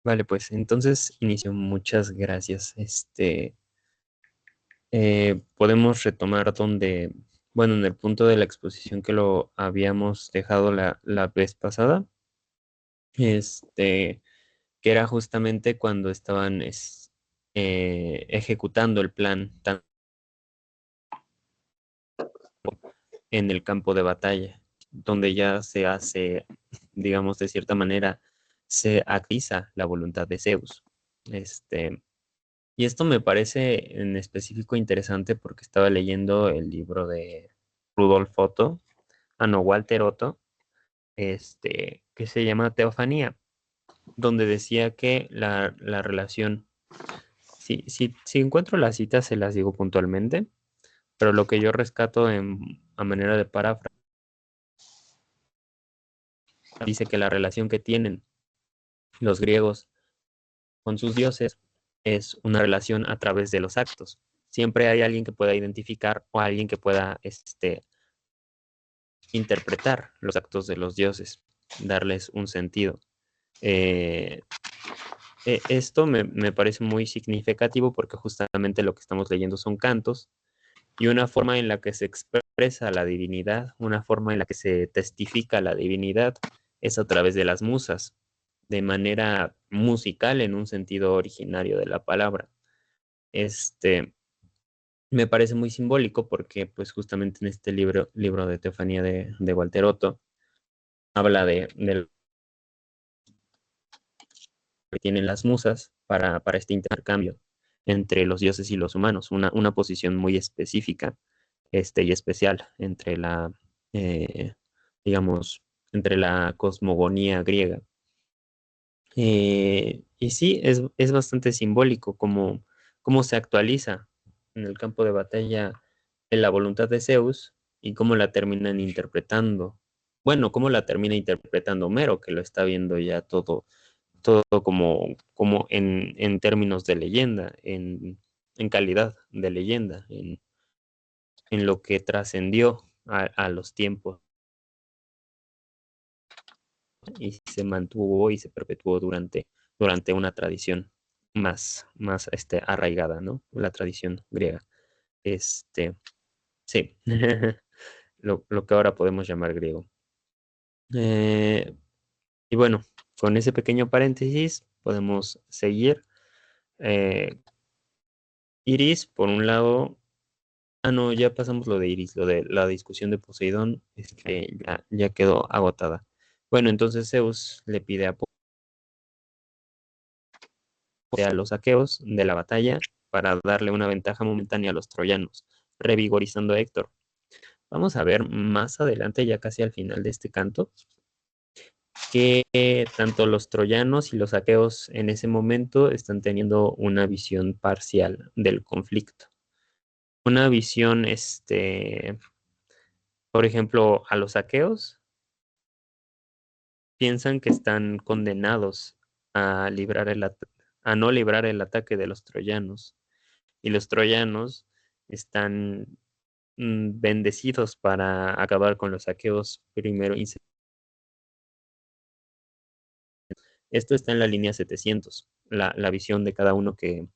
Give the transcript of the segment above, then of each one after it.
Vale, pues entonces inicio. Muchas gracias. Podemos retomar donde, bueno, en el punto de la exposición que lo habíamos dejado la vez pasada, este, que era justamente cuando estaban ejecutando el plan tanto en el campo de batalla, donde ya se hace, digamos, de cierta manera, se actiza la voluntad de Zeus. Este, y esto me parece en específico interesante porque estaba leyendo el libro de Rudolf Otto, no, Walter Otto, que se llama Teofanía, donde decía que la relación, si encuentro las citas se las digo puntualmente, pero lo que yo rescato a manera de paráfrasis dice que la relación que tienen los griegos con sus dioses es una relación a través de los actos. Siempre hay alguien que pueda identificar o alguien que pueda interpretar los actos de los dioses, darles un sentido. Eh, Esto me parece muy significativo porque justamente lo que estamos leyendo son cantos y una forma en la que se expresa la divinidad, una forma en la que se testifica la divinidad es a través de las musas, de manera musical en un sentido originario de la palabra. Este, Me parece muy simbólico porque pues justamente en este libro de Teofanía de Walter Otto, habla de que tienen las musas para este intercambio entre los dioses y los humanos, una posición muy específica y especial entre eh, digamos, entre la cosmogonía griega. Y sí, es bastante simbólico cómo se actualiza en el campo de batalla en la voluntad de Zeus y cómo la terminan interpretando. Bueno, cómo la termina interpretando Homero, que lo está viendo ya todo como en términos de leyenda, en calidad de leyenda, en lo que trascendió a los tiempos y se mantuvo y se perpetuó durante una tradición más arraigada, ¿no? La tradición griega. Este, sí, lo que ahora podemos llamar griego. Eh, y bueno, con ese pequeño paréntesis podemos seguir. Eh, Iris, por un lado, no, ya pasamos lo de Iris, lo de la discusión de Poseidón, ya quedó agotada. Bueno, entonces Zeus le pide a los aqueos de la batalla para darle una ventaja momentánea a los troyanos, revigorizando a Héctor. Vamos a ver más adelante, ya casi al final de este canto, que tanto los troyanos y los aqueos en ese momento están teniendo una visión parcial del conflicto. Una visión, por ejemplo, a los aqueos piensan que están condenados a no librar el ataque de los troyanos. Y los troyanos están bendecidos para acabar con los aqueos primero. Esto está en la línea 700, la visión de cada uno que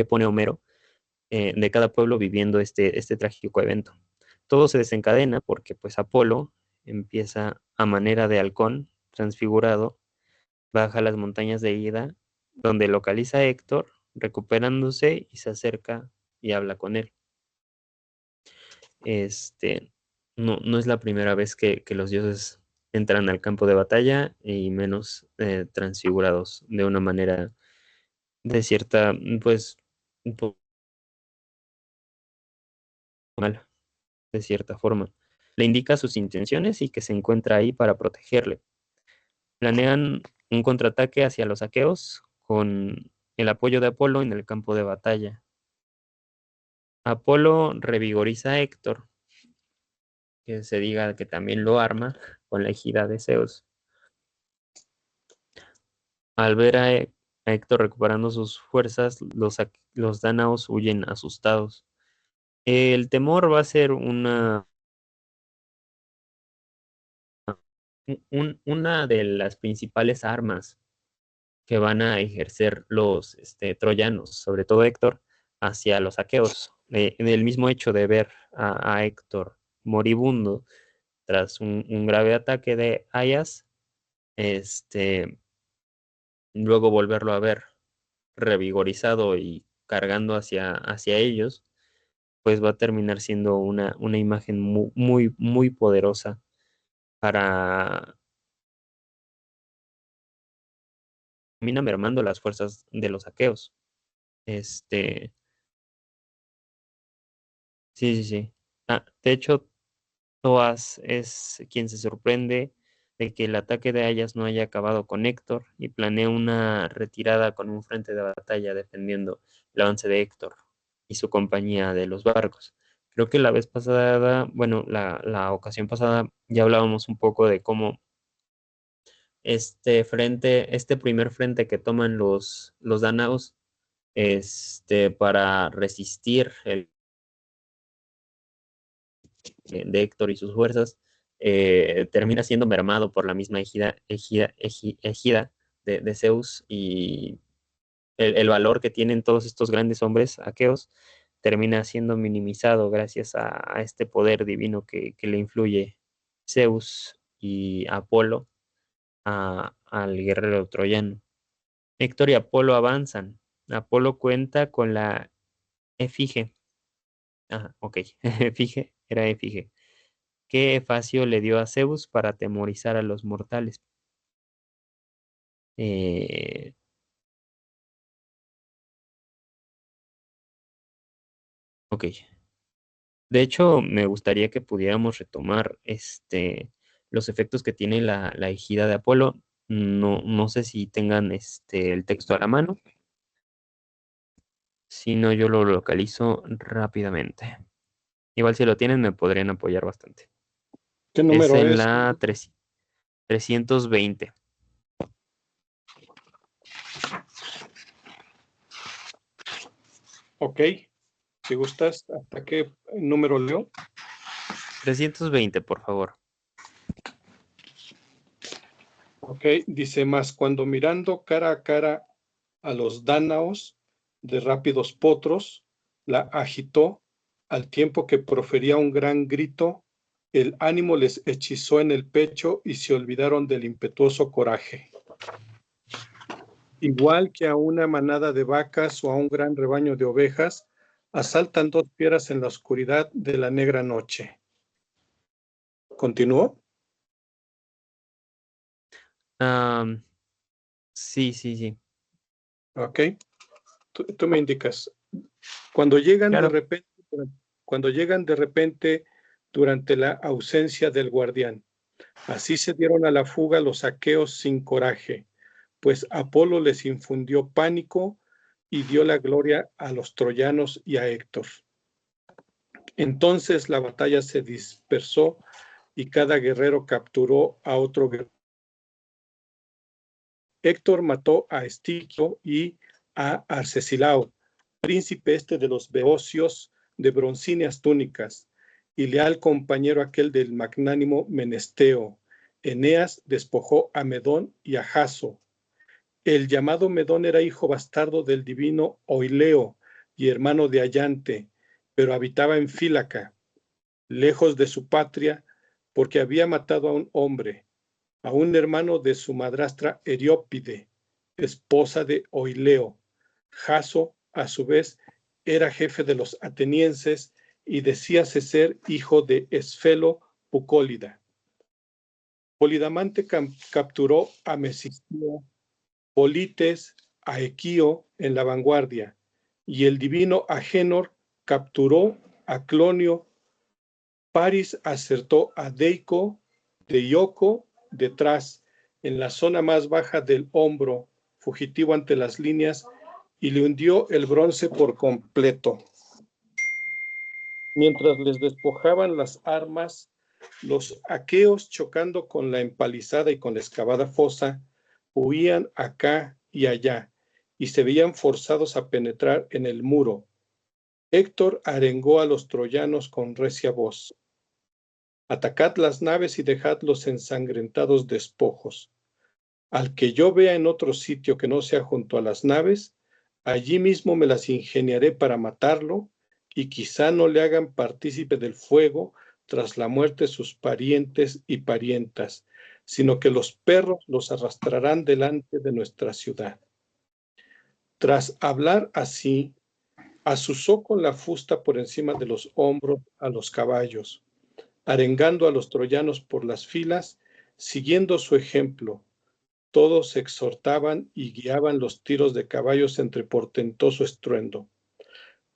pone Homero, de cada pueblo viviendo este trágico evento. Todo se desencadena porque pues Apolo empieza a manera de halcón transfigurado, baja las montañas de Ida, donde localiza a Héctor, recuperándose y se acerca y habla con él. Este, no es la primera vez que los dioses entran al campo de batalla y menos transfigurados de una manera de cierta, pues, un poco mal, de cierta forma. Le indica sus intenciones y que se encuentra ahí para protegerle. Planean un contraataque hacia los aqueos con el apoyo de Apolo en el campo de batalla. Apolo revigoriza a Héctor, que se diga que también lo arma con la ejida de Zeus. Al ver a Héctor recuperando sus fuerzas, los dánaos huyen asustados. El temor va a ser una de las principales armas que van a ejercer los troyanos, sobre todo Héctor, hacia los aqueos. En el mismo hecho de ver a Héctor moribundo tras un grave ataque de Aias, luego volverlo a ver revigorizado y cargando hacia ellos, pues va a terminar siendo una imagen muy, muy, muy poderosa para termina mermando las fuerzas de los aqueos. Este, sí, sí, sí. De hecho, Toas es quien se sorprende de que el ataque de Ayas no haya acabado con Héctor y planea una retirada con un frente de batalla defendiendo el avance de Héctor y su compañía de los barcos. Creo que la vez pasada, bueno, la ocasión pasada ya hablábamos un poco de cómo este primer frente que toman los dánaos, para resistir el de Héctor y sus fuerzas, termina siendo mermado por la misma égida de Zeus y el valor que tienen todos estos grandes hombres aqueos termina siendo minimizado gracias a este poder divino que le influye Zeus y Apolo al guerrero troyano. Héctor y Apolo avanzan. Apolo cuenta con la Éfige. Ah, ok. Éfige, era Éfige. Que Efacio le dio a Zeus para atemorizar a los mortales. Eh, ok. De hecho, me gustaría que pudiéramos retomar los efectos que tiene la ejida de Apolo. No sé si tengan el texto a la mano. Si no, yo lo localizo rápidamente. Igual si lo tienen, me podrían apoyar bastante. ¿Qué Es número en es? la 320. Ok, si gustas, ¿hasta qué número leo? 320, por favor. Ok, dice más, cuando mirando cara a cara a los dánaos de rápidos potros, la agitó al tiempo que profería un gran grito, el ánimo les hechizó en el pecho y se olvidaron del impetuoso coraje. Igual que a una manada de vacas o a un gran rebaño de ovejas, asaltan dos fieras en la oscuridad de la negra noche. ¿Continuó? Sí, sí, sí. Ok, tú me indicas. Cuando llegan de Claro. repente, cuando llegan de repente durante la ausencia del guardián. Así se dieron a la fuga los aqueos sin coraje, pues Apolo les infundió pánico y dio la gloria a los troyanos y a Héctor. Entonces la batalla se dispersó y cada guerrero capturó a otro guerrero. Héctor mató a Estiquio y a Arcesilao, príncipe de los beocios de broncíneas túnicas, y leal compañero aquel del magnánimo Menesteo. Eneas despojó a Medón y a Jaso. El llamado Medón era hijo bastardo del divino Oileo y hermano de Ayante, pero habitaba en Fílaca, lejos de su patria, porque había matado a un hombre, a un hermano de su madrastra Eriópide, esposa de Oileo. Jaso, a su vez, era jefe de los atenienses y decíase ser hijo de Esfelo Pucólida. Polidamante capturó a Mesisteo, Polites a Equio en la vanguardia, y el divino Agénor capturó a Clonio. Paris acertó a Deico de Ioco detrás, en la zona más baja del hombro, fugitivo ante las líneas, y le hundió el bronce por completo. Mientras les despojaban las armas, los aqueos, chocando con la empalizada y con la excavada fosa, huían acá y allá, y se veían forzados a penetrar en el muro. Héctor arengó a los troyanos con recia voz. Atacad las naves y dejad los ensangrentados despojos. Al que yo vea en otro sitio que no sea junto a las naves, allí mismo me las ingeniaré para matarlo, y quizá no le hagan partícipe del fuego tras la muerte sus parientes y parientas, sino que los perros los arrastrarán delante de nuestra ciudad. Tras hablar así, azuzó con la fusta por encima de los hombros a los caballos, arengando a los troyanos por las filas, siguiendo su ejemplo. Todos exhortaban y guiaban los tiros de caballos entre portentoso estruendo.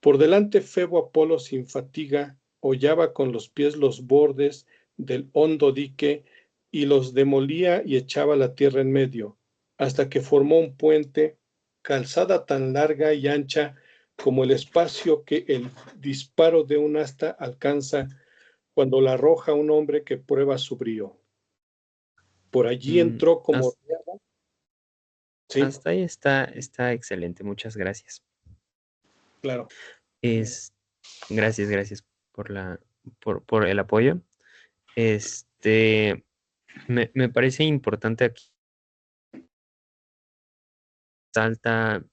Por delante Febo Apolo sin fatiga hollaba con los pies los bordes del hondo dique y los demolía y echaba la tierra en medio, hasta que formó un puente, calzada tan larga y ancha como el espacio que el disparo de un asta alcanza cuando la arroja un hombre que prueba su brío. Por allí Mm, entró como... has- Sí, hasta ahí está excelente, muchas gracias. claro. Es, gracias por el apoyo. Este, me parece importante aquí, salta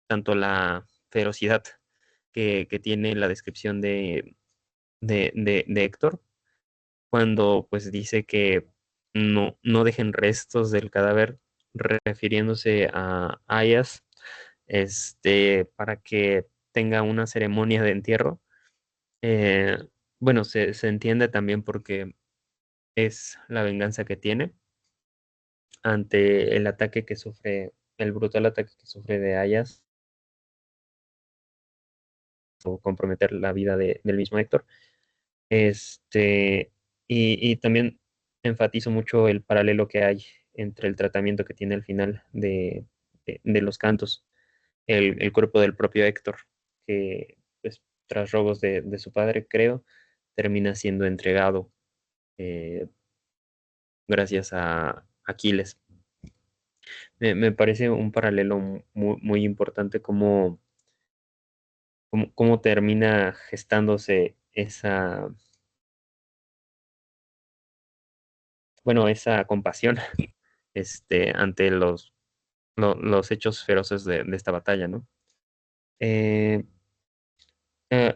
tanto la ferocidad que tiene la descripción de Héctor, cuando pues dice que no dejen restos del cadáver, refiriéndose a Ayas, para que tenga una ceremonia de entierro. Eh, bueno, se entiende también porque es la venganza que tiene ante el ataque que sufre, el brutal ataque que sufre de Ayas, o comprometer la vida del mismo Héctor. Este, y también enfatizo mucho el paralelo que hay entre el tratamiento que tiene al final de los cantos, el cuerpo del propio Héctor, que pues, tras robos de su padre, creo, termina siendo entregado eh, gracias a Aquiles. Me parece un paralelo muy importante cómo termina gestándose esa compasión ante los hechos feroces de esta batalla, ¿no? Eh,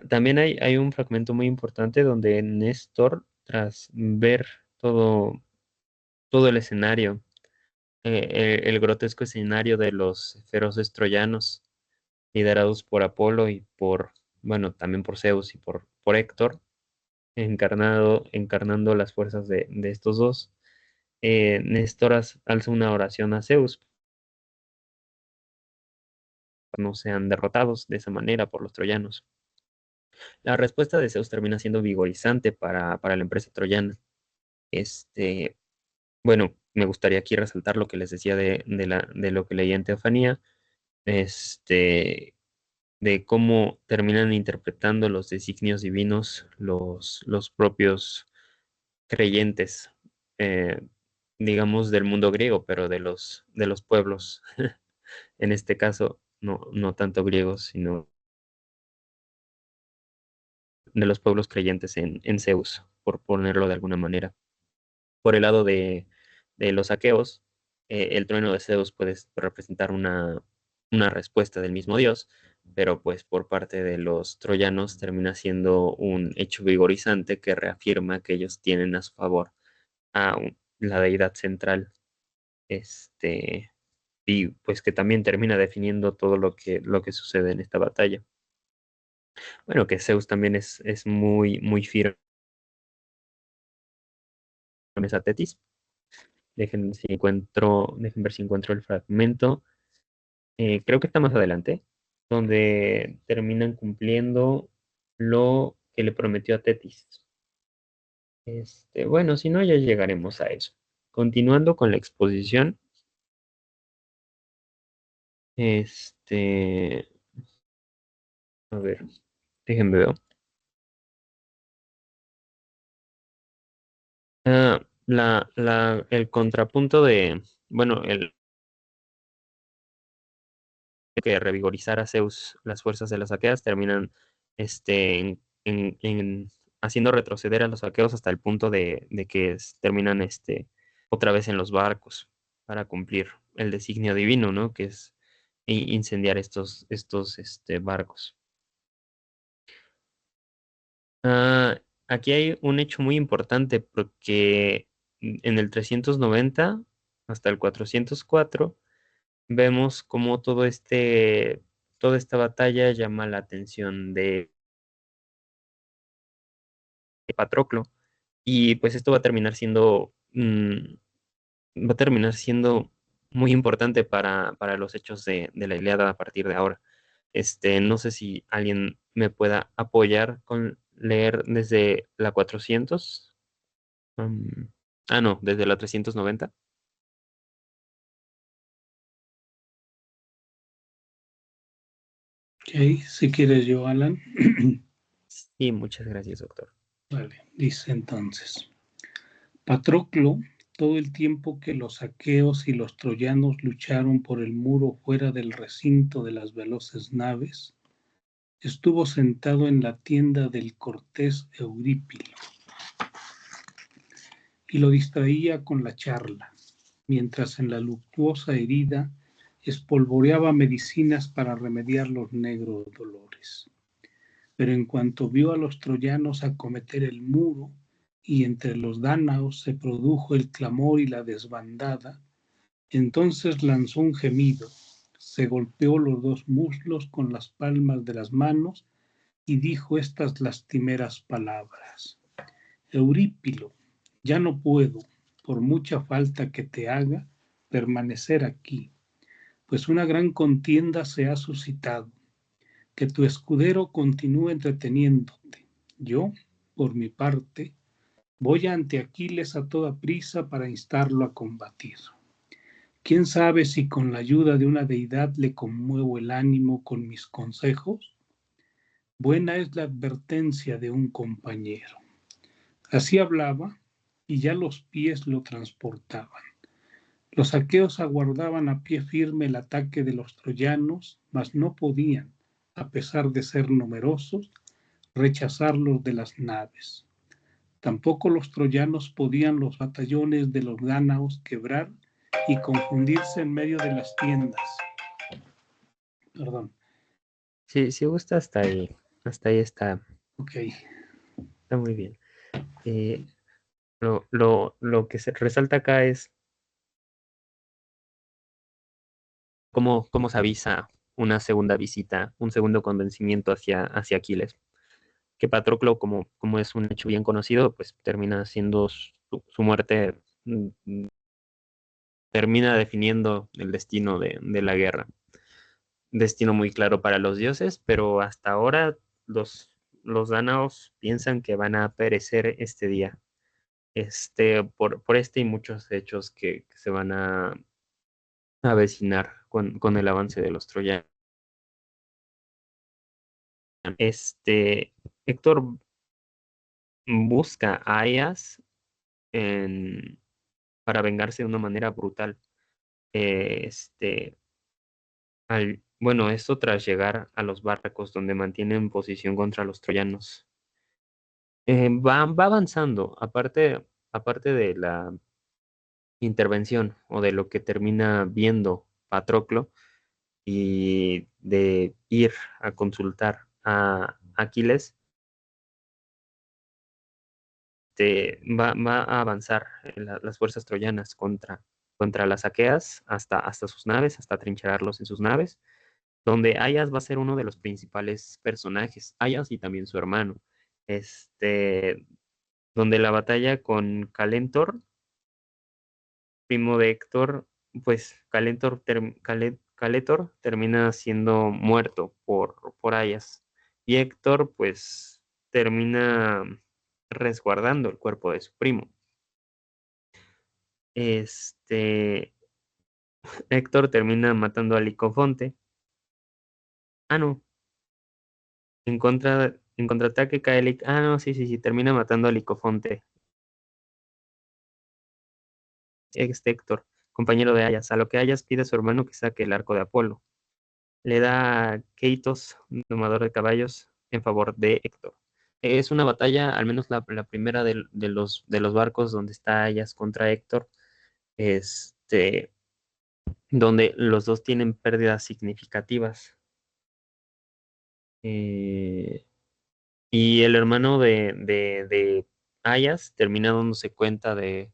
también hay un fragmento muy importante donde Néstor, tras ver todo el escenario, el grotesco escenario de los feroces troyanos, liderados por Apolo y bueno, también por Zeus y por Héctor, encarnando las fuerzas de estos dos, Néstor alza una oración a Zeus, no sean derrotados de esa manera por los troyanos. La respuesta de Zeus termina siendo vigorizante para la empresa troyana. Este, bueno, me gustaría aquí resaltar lo que les decía de lo que leía en Teofanía, este, de cómo terminan interpretando los designios divinos los propios creyentes, eh, digamos, del mundo griego, pero de los pueblos, en este caso, no tanto griegos, sino de los pueblos creyentes en Zeus, por ponerlo de alguna manera. Por el lado de los aqueos, el trueno de Zeus puede representar una respuesta del mismo dios, pero pues por parte de los troyanos termina siendo un hecho vigorizante que reafirma que ellos tienen a su favor a la deidad central, y pues que también termina definiendo todo lo que sucede en esta batalla. Bueno, que Zeus también es muy firme con esa tetis. Dejen ver si encuentro el fragmento. Creo que está más adelante, donde terminan cumpliendo lo que le prometió a Tetis. Bueno, si no, ya llegaremos a eso. Continuando con la exposición, este, a ver, déjenme ver. El contrapunto bueno, el que revigorizar a Zeus las fuerzas de las aqueas terminan haciendo retroceder a los aqueos hasta el punto de que terminan otra vez en los barcos. para cumplir el designio divino, ¿no? Que es incendiar estos barcos. Aquí hay un hecho muy importante porque en el 390 hasta el 404 vemos cómo toda esta batalla llama la atención de Patroclo, y pues esto va a terminar siendo muy importante para los hechos de la Ilíada a partir de ahora. No sé si alguien me pueda apoyar con leer desde la 400. No, desde la 390. Ok, si quieres yo, Alan. Sí, muchas gracias, doctor. Vale, dice entonces. Patroclo, todo el tiempo que los aqueos y los troyanos lucharon por el muro fuera del recinto de las veloces naves, estuvo sentado en la tienda del cortés Eurípilo y lo distraía con la charla, mientras en la luctuosa herida espolvoreaba medicinas para remediar los negros dolores. Pero en cuanto vio a los troyanos acometer el muro y entre los dánaos se produjo el clamor y la desbandada, entonces lanzó un gemido, se golpeó los dos muslos con las palmas de las manos y dijo estas lastimeras palabras: Eurípilo, ya no puedo, por mucha falta que te haga, permanecer aquí, pues una gran contienda se ha suscitado. Que tu escudero continúe entreteniéndote. Yo, por mi parte, voy ante Aquiles a toda prisa para instarlo a combatir. ¿Quién sabe si con la ayuda de una deidad le conmuevo el ánimo con mis consejos? Buena es la advertencia de un compañero. Así hablaba, y ya los pies lo transportaban. Los aqueos aguardaban a pie firme el ataque de los troyanos, mas no podían, a pesar de ser numerosos, rechazarlos de las naves. Tampoco los troyanos podían los batallones de los dánaos quebrar y confundirse en medio de las tiendas. Perdón. Sí, sí gusta hasta ahí. Hasta ahí está. Ok. Está muy bien. Lo que se resalta acá es cómo se avisa una segunda visita, un segundo convencimiento hacia Aquiles. Que Patroclo, como es un hecho bien conocido, pues termina siendo su muerte, termina definiendo el destino de la guerra. Destino muy claro para los dioses, pero hasta ahora los dánaos piensan que van a perecer este día. Por este y muchos hechos que se van a avecinar con el avance de los troyanos. Héctor busca a Aias para vengarse de una manera brutal. Eh, este, bueno, esto tras llegar a los barcos donde mantienen posición contra los troyanos. Va avanzando, aparte de la intervención o de lo que termina viendo Patroclo y de ir a consultar a Aquiles, va a avanzar las fuerzas troyanas contra las aqueas hasta sus naves, hasta trincherarlos en sus naves, donde Aias va a ser uno de los principales personajes, Aias y también su hermano, donde la batalla con Calentor, primo de Héctor, pues Calentor termina siendo muerto por Aias, y Héctor pues termina resguardando el cuerpo de su primo. Héctor termina matando a Licofonte. No. En contraataque cae no, sí, termina matando a Licofonte. Héctor, compañero de Aias, a lo que Aias pide a su hermano que saque el arco de Apolo. Le da a Keitos, domador de caballos, en favor de Héctor. Es una batalla, al menos la primera de los barcos donde está Aias contra Héctor. donde los dos tienen pérdidas significativas. Y el hermano de Ayas termina dándose cuenta de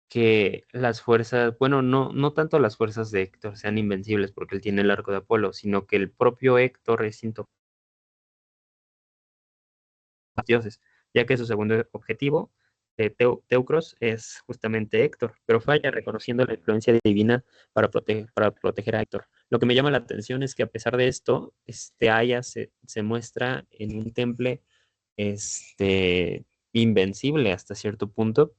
que las fuerzas, bueno, no tanto las fuerzas de Héctor sean invencibles porque él tiene el arco de Apolo, sino que el propio Héctor es intocable a los dioses, ya que su segundo objetivo de Teucros es justamente Héctor, pero falla reconociendo la influencia divina para proteger a Héctor. Lo que me llama la atención es que a pesar de esto, Aya se muestra en un temple invencible hasta cierto punto.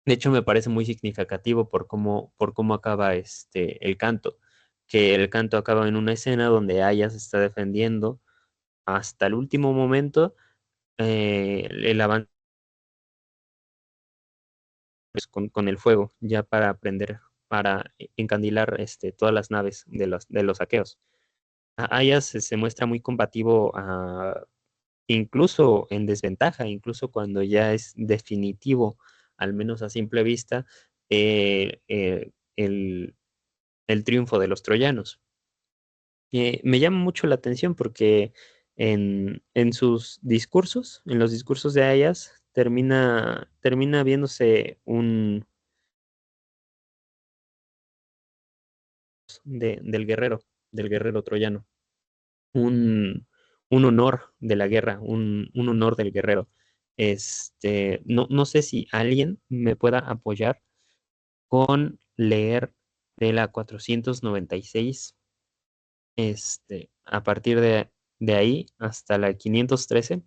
De hecho, me parece muy significativo por cómo acaba el canto, que el canto acaba en una escena donde Aya se está defendiendo hasta el último momento, el avance pues, con el fuego, ya para prender, para encandilar todas las naves de los aqueos. Aya se muestra muy combativo, incluso en desventaja, incluso cuando ya es definitivo, al menos a simple vista, el triunfo de los troyanos. Me llama mucho la atención porque en sus discursos, en los discursos de Ayas, termina viéndose del guerrero troyano, un, un honor de la guerra, un honor del guerrero. No sé si alguien me pueda apoyar con leer de la 496, a partir de ahí hasta la 513,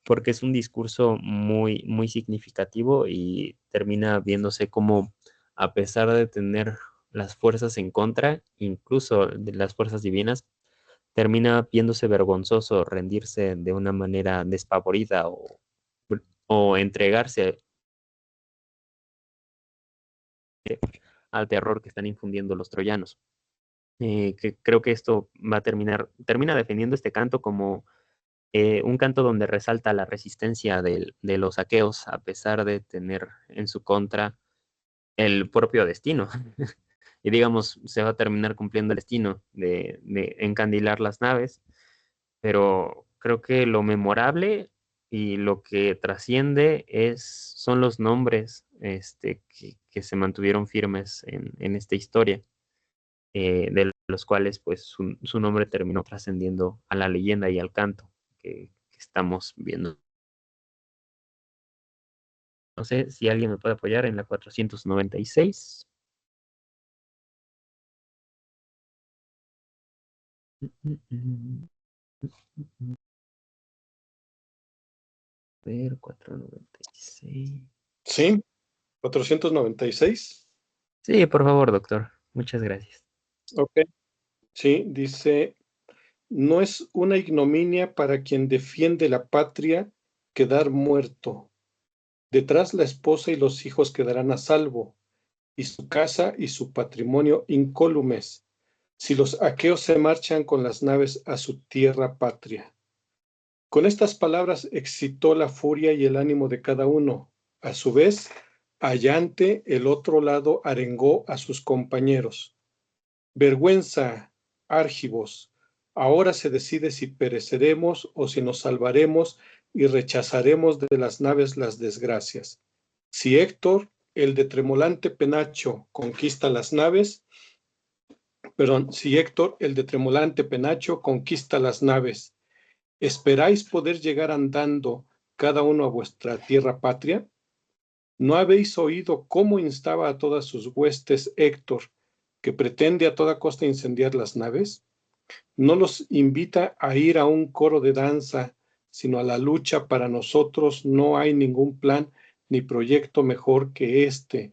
porque es un discurso muy, muy significativo y termina viéndose como, a pesar de tener las fuerzas en contra, incluso de las fuerzas divinas, termina viéndose vergonzoso rendirse de una manera despavorida o entregarse al terror que están infundiendo los troyanos. Que creo que esto termina defendiendo este canto como un canto donde resalta la resistencia de los aqueos, a pesar de tener en su contra el propio destino. Y digamos, se va a terminar cumpliendo el destino de encandilar las naves, pero creo que lo memorable y lo que trasciende son los nombres que se mantuvieron firmes en esta historia, de los cuales pues su nombre terminó trascendiendo a la leyenda y al canto que estamos viendo. No sé si alguien me puede apoyar en la 496. A ver, 496. Sí, 496. Sí, por favor, doctor. Muchas gracias. Ok. Sí, dice, no es una ignominia para quien defiende la patria quedar muerto. Detrás la esposa y los hijos quedarán a salvo, y su casa y su patrimonio incólumes, si los aqueos se marchan con las naves a su tierra patria. Con estas palabras excitó la furia y el ánimo de cada uno. A su vez, allante el otro lado arengó a sus compañeros. Vergüenza, Argivos, ahora se decide si pereceremos o si nos salvaremos y rechazaremos de las naves las desgracias. Si Héctor, el de tremolante penacho, conquista las naves, si Héctor, el de tremolante penacho, conquista las naves, ¿esperáis poder llegar andando cada uno a vuestra tierra patria? ¿No habéis oído cómo instaba a todas sus huestes Héctor, que pretende a toda costa incendiar las naves? No los invita a ir a un coro de danza, sino a la lucha. Para nosotros no hay ningún plan ni proyecto mejor que este,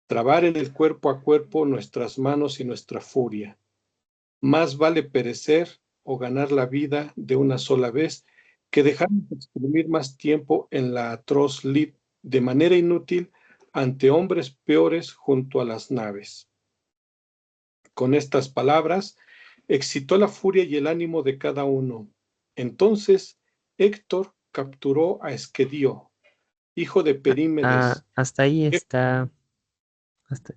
trabar en el cuerpo a cuerpo nuestras manos y nuestra furia. Más vale perecer o ganar la vida de una sola vez que dejarnos exprimir más tiempo en la atroz lid de manera inútil ante hombres peores junto a las naves. Con estas palabras excitó la furia y el ánimo de cada uno. Entonces Héctor capturó a Esquedio, hijo de Perímedes. Hasta ahí está. Hasta,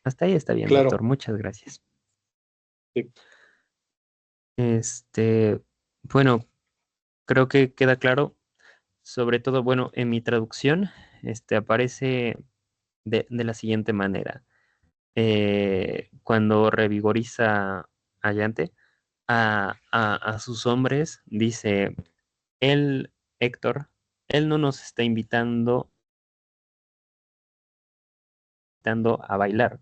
Hasta ahí está bien, Claro. doctor. Muchas gracias. Sí. Bueno, creo que queda claro. Sobre todo, bueno, en mi traducción, aparece de la siguiente manera. Cuando revigoriza a Yante, a sus hombres, dice, él, Héctor, él no nos está invitando a bailar,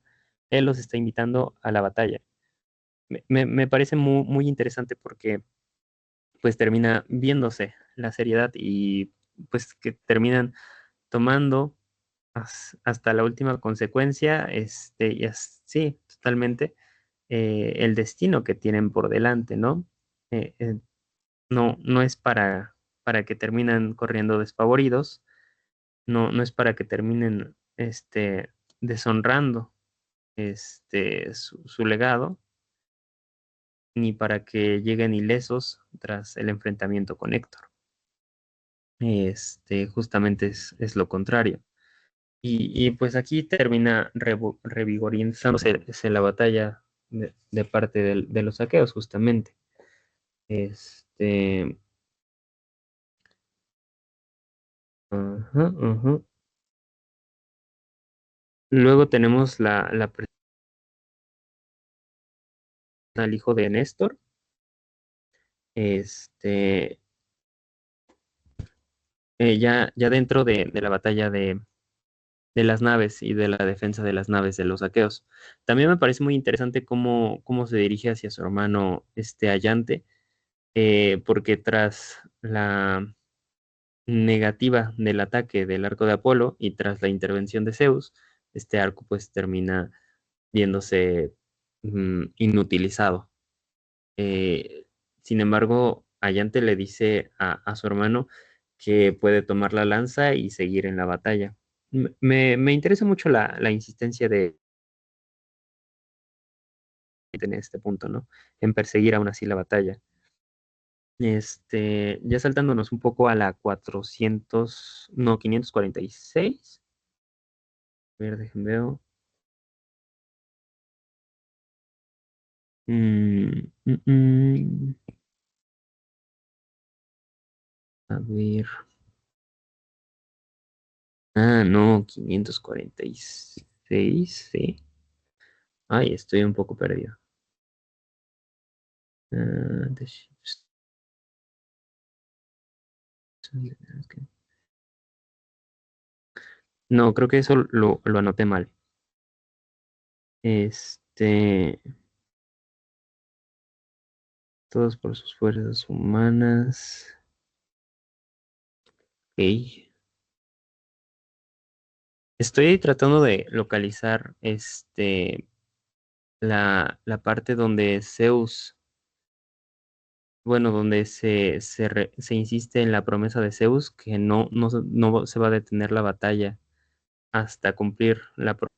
él los está invitando a la batalla. Me parece muy, muy interesante porque pues termina viéndose la seriedad y pues que terminan tomando hasta la última consecuencia, y así, totalmente, el destino que tienen por delante, ¿no? No es para que terminan corriendo despavoridos, no es para que terminen, deshonrando, su legado, ni para que lleguen ilesos tras el enfrentamiento con Héctor. Justamente es lo contrario. Y pues aquí termina revigorizándose la batalla de parte de los aqueos, justamente. Este, ajá, ajá. Luego tenemos la presentación al hijo de Néstor. Este, ya dentro de la batalla de las naves y de la defensa de las naves de los aqueos. También me parece muy interesante cómo se dirige hacia su hermano Allante, porque tras la negativa del ataque del arco de Apolo y tras la intervención de Zeus, este arco pues termina viéndose inutilizado. Eh, Sin embargo, Allante le dice a su hermano que puede tomar la lanza y seguir en la batalla. Me interesa mucho la insistencia en este punto, ¿no? En perseguir aún así la batalla. Ya saltándonos un poco a la 400, no, 546. A ver, déjenme ver. Mm, mm, mm. A ver. Ah, no, 546, sí. Ay, estoy un poco perdido. The ships. No, creo que eso lo anoté mal. Este, todos por sus fuerzas humanas. Ok. Estoy tratando de localizar la parte donde Zeus, bueno, donde se insiste en la promesa de Zeus que no se va a detener la batalla hasta cumplir la promesa,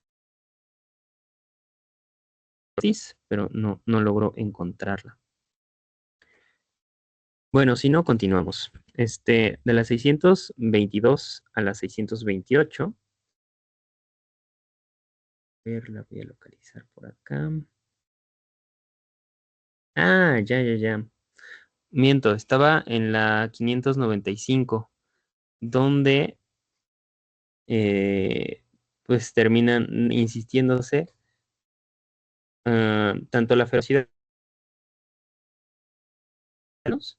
pero no logro encontrarla. Bueno, si no, continuamos. De las 622 a las 628. A ver, la voy a localizar por acá. Ah, ya. Miento, estaba en la 595, donde pues terminan insistiéndose tanto la ferocidad de los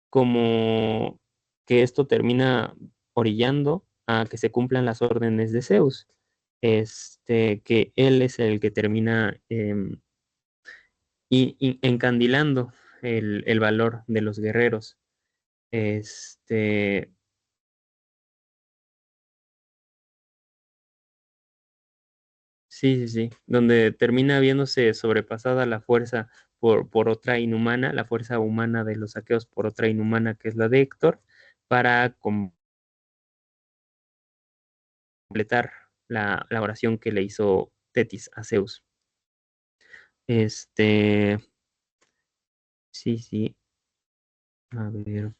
como que esto termina orillando a que se cumplan las órdenes de Zeus. Que él es el que termina encandilando el valor de los guerreros. Este, sí, donde termina viéndose sobrepasada la fuerza por otra inhumana, la fuerza humana de los aqueos por otra inhumana que es la de Héctor, para completar la oración que le hizo Tetis a Zeus. Este, sí, a ver,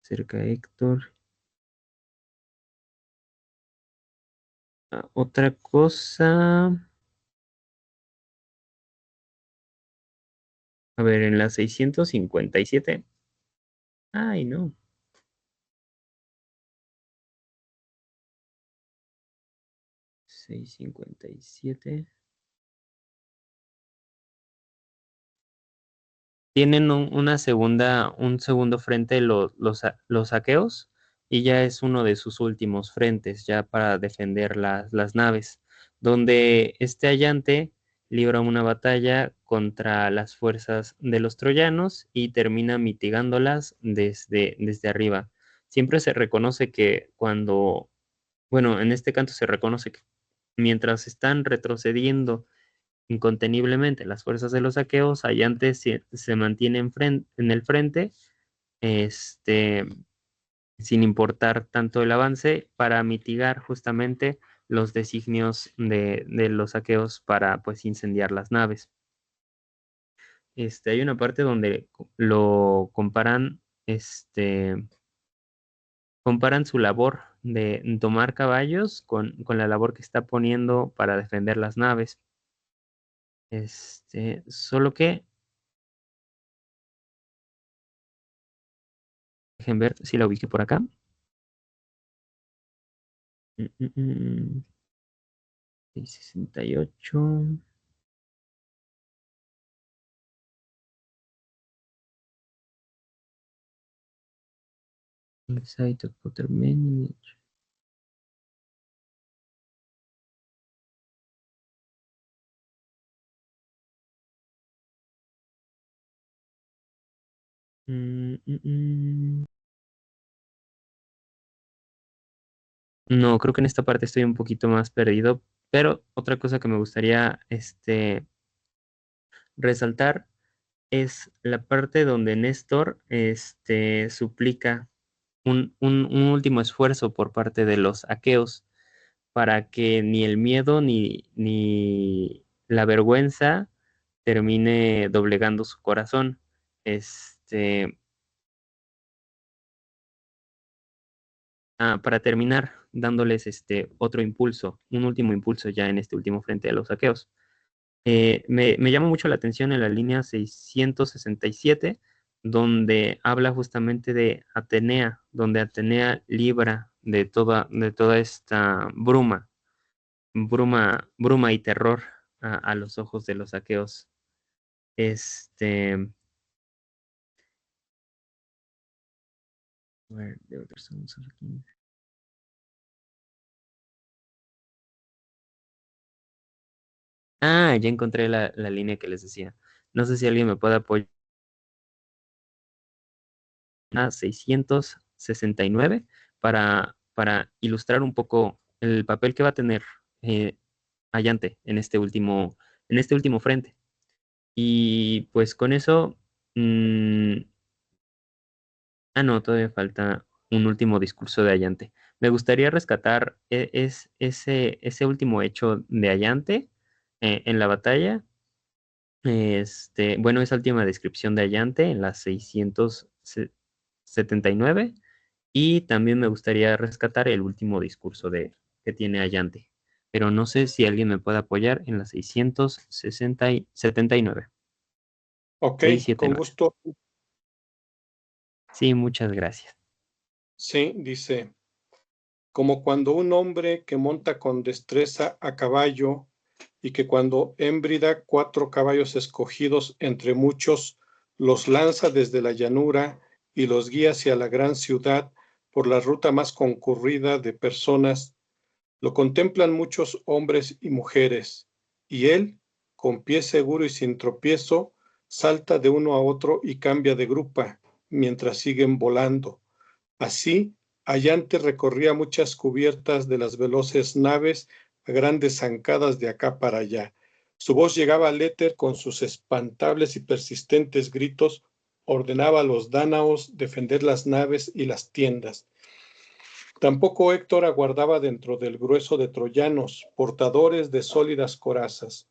cerca de Héctor. Otra cosa. A ver, en la 657. Ay, no. ¿657? Tienen un segundo frente los aqueos, y ya es uno de sus últimos frentes, ya para defender las naves, donde este Allante libra una batalla contra las fuerzas de los troyanos y termina mitigándolas desde arriba. Siempre se reconoce que bueno, en este canto se reconoce que mientras están retrocediendo inconteniblemente las fuerzas de los aqueos, Allante se mantiene en el frente, este, sin importar tanto el avance, para mitigar justamente los designios de los aqueos para, pues, incendiar las naves. Hay una parte donde lo comparan su labor de tomar caballos con la labor que está poniendo para defender las naves. Solo que, dejen ver si la ubiqué por acá. 68. Site of Waterman. No, creo que en esta parte estoy un poquito más perdido, pero otra cosa que me gustaría resaltar es la parte donde Néstor suplica un último esfuerzo por parte de los aqueos para que ni el miedo ni la vergüenza termine doblegando su corazón. Para terminar, dándoles otro impulso, un último impulso ya en este último frente a los saqueos. Me llama mucho la atención en la línea 667, donde habla justamente de Atenea, donde Atenea libra de toda esta bruma y terror a los ojos de los aqueos. Where the other sons of the king. Ya encontré la línea que les decía. No sé si alguien me puede apoyar. 669 para ilustrar un poco el papel que va a tener Allante en este último frente. Y pues con eso, no, todavía falta un último discurso de Allante. Me gustaría rescatar ese último hecho de Allante en la batalla. Bueno, esa última descripción de Allante en las 679. Y también me gustaría rescatar el último discurso que tiene Allante. Pero no sé si alguien me puede apoyar en las 679. Ok, 679. con gusto. Sí, muchas gracias. Sí, dice, como cuando un hombre que monta con destreza a caballo y que cuando émbrida 4 caballos escogidos entre muchos, los lanza desde la llanura y los guía hacia la gran ciudad por la ruta más concurrida de personas, lo contemplan muchos hombres y mujeres, y él, con pie seguro y sin tropiezo, salta de uno a otro y cambia de grupa, mientras siguen volando. Así, Allante recorría muchas cubiertas de las veloces naves a grandes zancadas de acá para allá. Su voz llegaba al éter con sus espantables y persistentes gritos, ordenaba a los dánaos defender las naves y las tiendas. Tampoco Héctor aguardaba dentro del grueso de troyanos, portadores de sólidas corazas.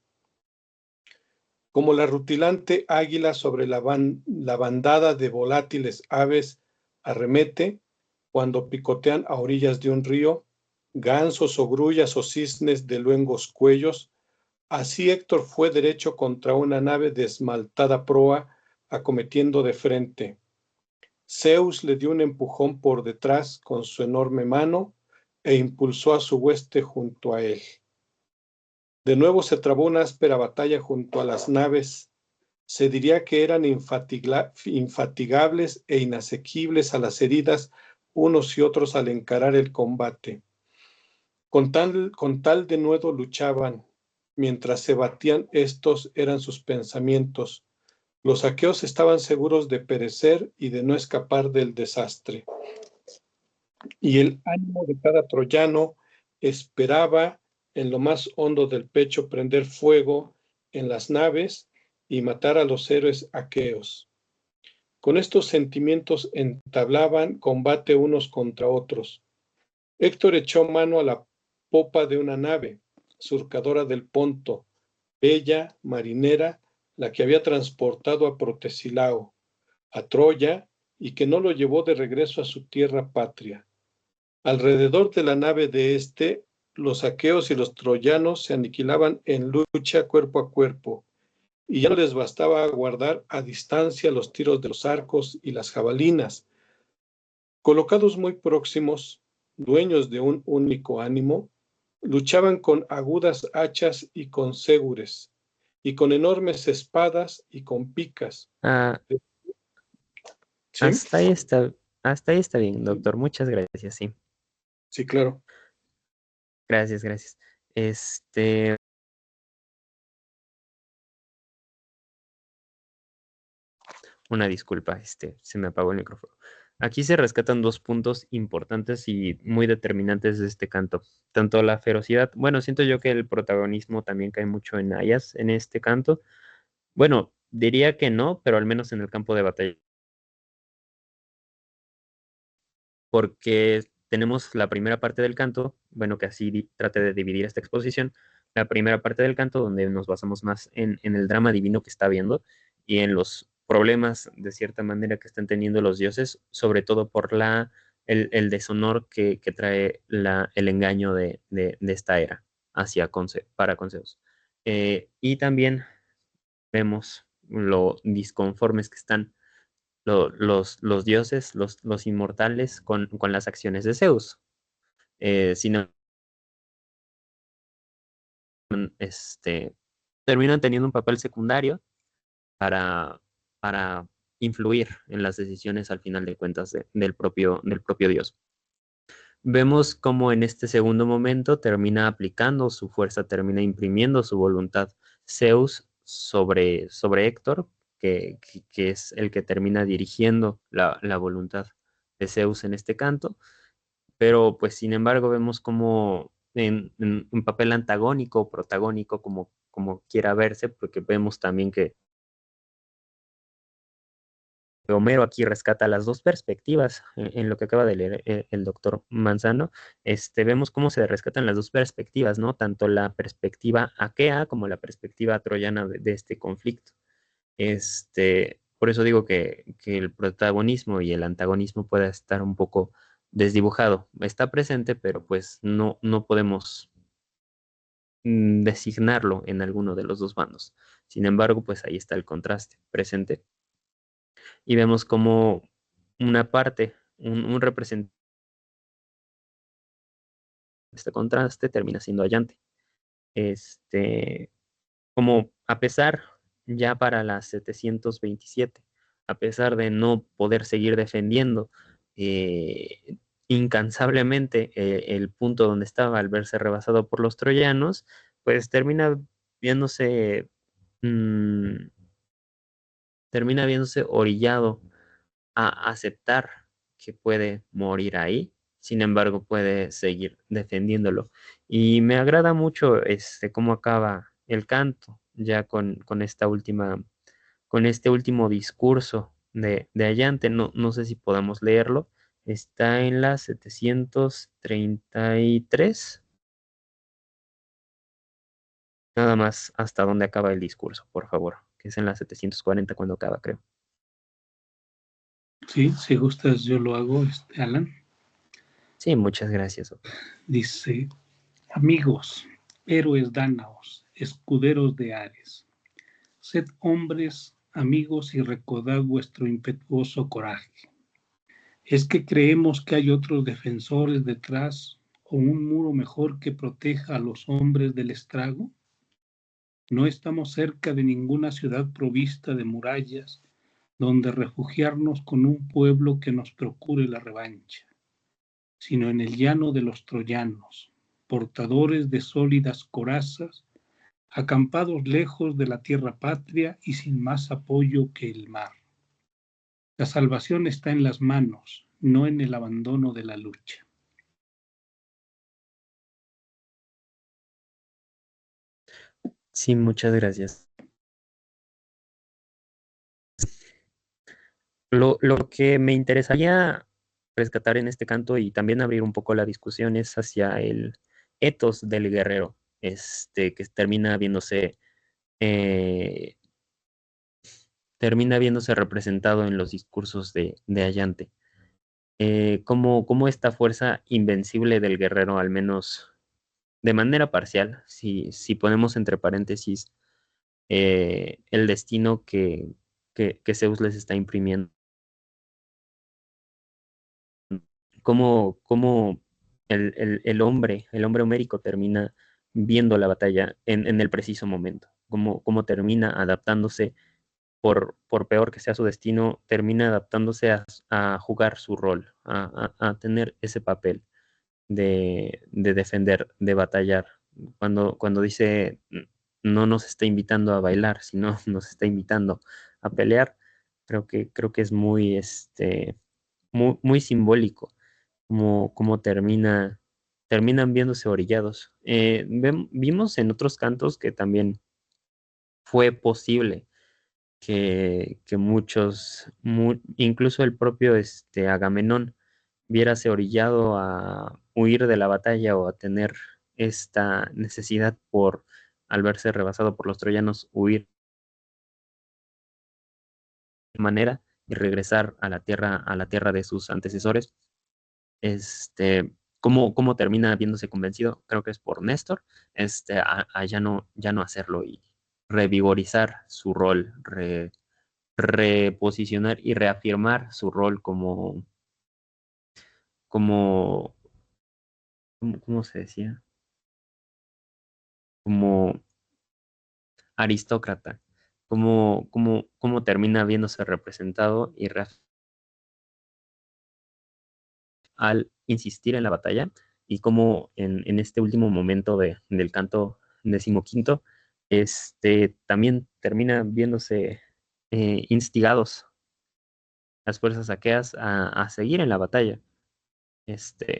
Como la rutilante águila sobre la bandada de volátiles aves arremete, cuando picotean a orillas de un río, gansos o grullas o cisnes de luengos cuellos, Así Héctor fue derecho contra una nave de esmaltada proa, acometiendo de frente. Zeus le dio un empujón por detrás con su enorme mano e impulsó a su hueste junto a él. De nuevo se trabó una áspera batalla junto a las naves. Se diría que eran infatigables e inasequibles a las heridas unos y otros al encarar el combate. Con tal denuedo luchaban. Mientras se batían, estos eran sus pensamientos. Los aqueos estaban seguros de perecer y de no escapar del desastre. Y el ánimo de cada troyano esperaba en lo más hondo del pecho prender fuego en las naves y matar a los héroes aqueos. Con estos sentimientos entablaban combate unos contra otros. Héctor echó mano a la popa de una nave, surcadora del Ponto, bella, marinera, la que había transportado a Protesilao, a Troya, y que no lo llevó de regreso a su tierra patria. Alrededor de la nave de este, los aqueos y los troyanos se aniquilaban en lucha cuerpo a cuerpo, y ya no les bastaba guardar a distancia los tiros de los arcos y las jabalinas. Colocados muy próximos, dueños de un único ánimo, luchaban con agudas hachas y con ségures, y con enormes espadas y con picas. Ah, ¿Sí? hasta ahí está bien, doctor. Muchas gracias, sí. Sí, claro. Gracias. Una disculpa, se me apagó el micrófono. Aquí se rescatan dos puntos importantes y muy determinantes de este canto. Tanto la ferocidad, bueno, siento yo que el protagonismo también cae mucho en Aias en este canto. Bueno, diría que no, pero al menos en el campo de batalla. Porque tenemos la primera parte del canto, bueno, que así trate de dividir esta exposición, la primera parte del canto donde nos basamos más en el drama divino que está habiendo y en los problemas de cierta manera que están teniendo los dioses, sobre todo por el deshonor que trae el engaño de esta era para con Zeus. Y también vemos lo disconformes que están los dioses, los inmortales, con las acciones de Zeus. Sino, terminan teniendo un papel secundario para, para influir en las decisiones al final de cuentas del propio dios. Vemos cómo en este segundo momento termina aplicando su fuerza, termina imprimiendo su voluntad Zeus sobre Héctor, que es el que termina dirigiendo la voluntad de Zeus en este canto, pero pues sin embargo vemos como en un papel antagónico o protagónico, como quiera verse, porque vemos también que Homero aquí rescata las dos perspectivas en lo que acaba de leer el doctor Manzano. Vemos cómo se rescatan las dos perspectivas, ¿no? Tanto la perspectiva aquea como la perspectiva troyana de este conflicto. Por eso digo que el protagonismo y el antagonismo puede estar un poco desdibujado. Está presente, pero pues no podemos designarlo en alguno de los dos bandos. Sin embargo, pues ahí está el contraste presente. Y vemos como una parte, un representante de este contraste termina siendo Allante. Como a pesar, ya para las 727, a pesar de no poder seguir defendiendo incansablemente el punto donde estaba al verse rebasado por los troyanos, pues viéndose, mm, termina viéndose orillado a aceptar que puede morir ahí, sin embargo puede seguir defendiéndolo. Y me agrada mucho cómo acaba el canto, ya con este último discurso de Allante. No sé si podamos leerlo. Está en la 733. Nada más hasta donde acaba el discurso, por favor, que es en la 740 cuando acaba, creo. Sí, si gustas yo lo hago, Alan. Sí, muchas gracias. Dice, amigos, héroes dánaos, escuderos de Ares. Sed hombres, amigos, y recordad vuestro impetuoso coraje. ¿Es que creemos que hay otros defensores detrás o un muro mejor que proteja a los hombres del estrago? No estamos cerca de ninguna ciudad provista de murallas donde refugiarnos con un pueblo que nos procure la revancha, sino en el llano de los troyanos, portadores de sólidas corazas, acampados lejos de la tierra patria y sin más apoyo que el mar. La salvación está en las manos, no en el abandono de la lucha. Sí, muchas gracias. Lo que me interesaría rescatar en este canto y también abrir un poco la discusión es hacia el ethos del guerrero, que eh, termina viéndose representado en los discursos de Allante. Cómo esta fuerza invencible del guerrero, al menos de manera parcial, si ponemos entre paréntesis el destino que Zeus les está imprimiendo, cómo el hombre homérico termina viendo la batalla en el preciso momento, cómo termina adaptándose, por peor que sea su destino, termina adaptándose a jugar su rol, a tener ese papel de defender, de batallar. Cuando dice no nos está invitando a bailar, sino nos está invitando a pelear, creo que es muy simbólico cómo terminan viéndose orillados. Vimos en otros cantos que también fue posible que muchos, incluso el propio Agamenón, viérase orillado a huir de la batalla o a tener esta necesidad al verse rebasado por los troyanos, huir de manera y regresar a la tierra de sus antecesores. Cómo termina viéndose convencido, creo que es por Néstor, a ya no hacerlo y revigorizar su rol, reposicionar y reafirmar su rol como, ¿cómo se decía? Como aristócrata, cómo termina viéndose representado y al insistir en la batalla y cómo en este último momento del canto decimoquinto, también termina viéndose instigados las fuerzas aqueas a seguir en la batalla.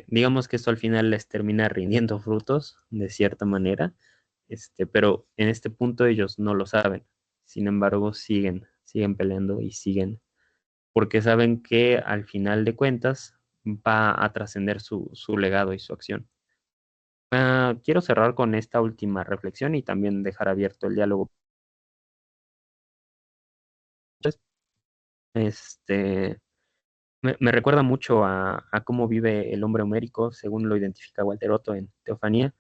Digamos que esto al final les termina rindiendo frutos de cierta manera, pero en este punto ellos no lo saben. Sin embargo, siguen peleando y siguen, porque saben que al final de cuentas va a trascender su legado y su acción. Quiero cerrar con esta última reflexión y también dejar abierto el diálogo. Este, me recuerda mucho a cómo vive el hombre homérico, según lo identifica Walter Otto en Teofanía,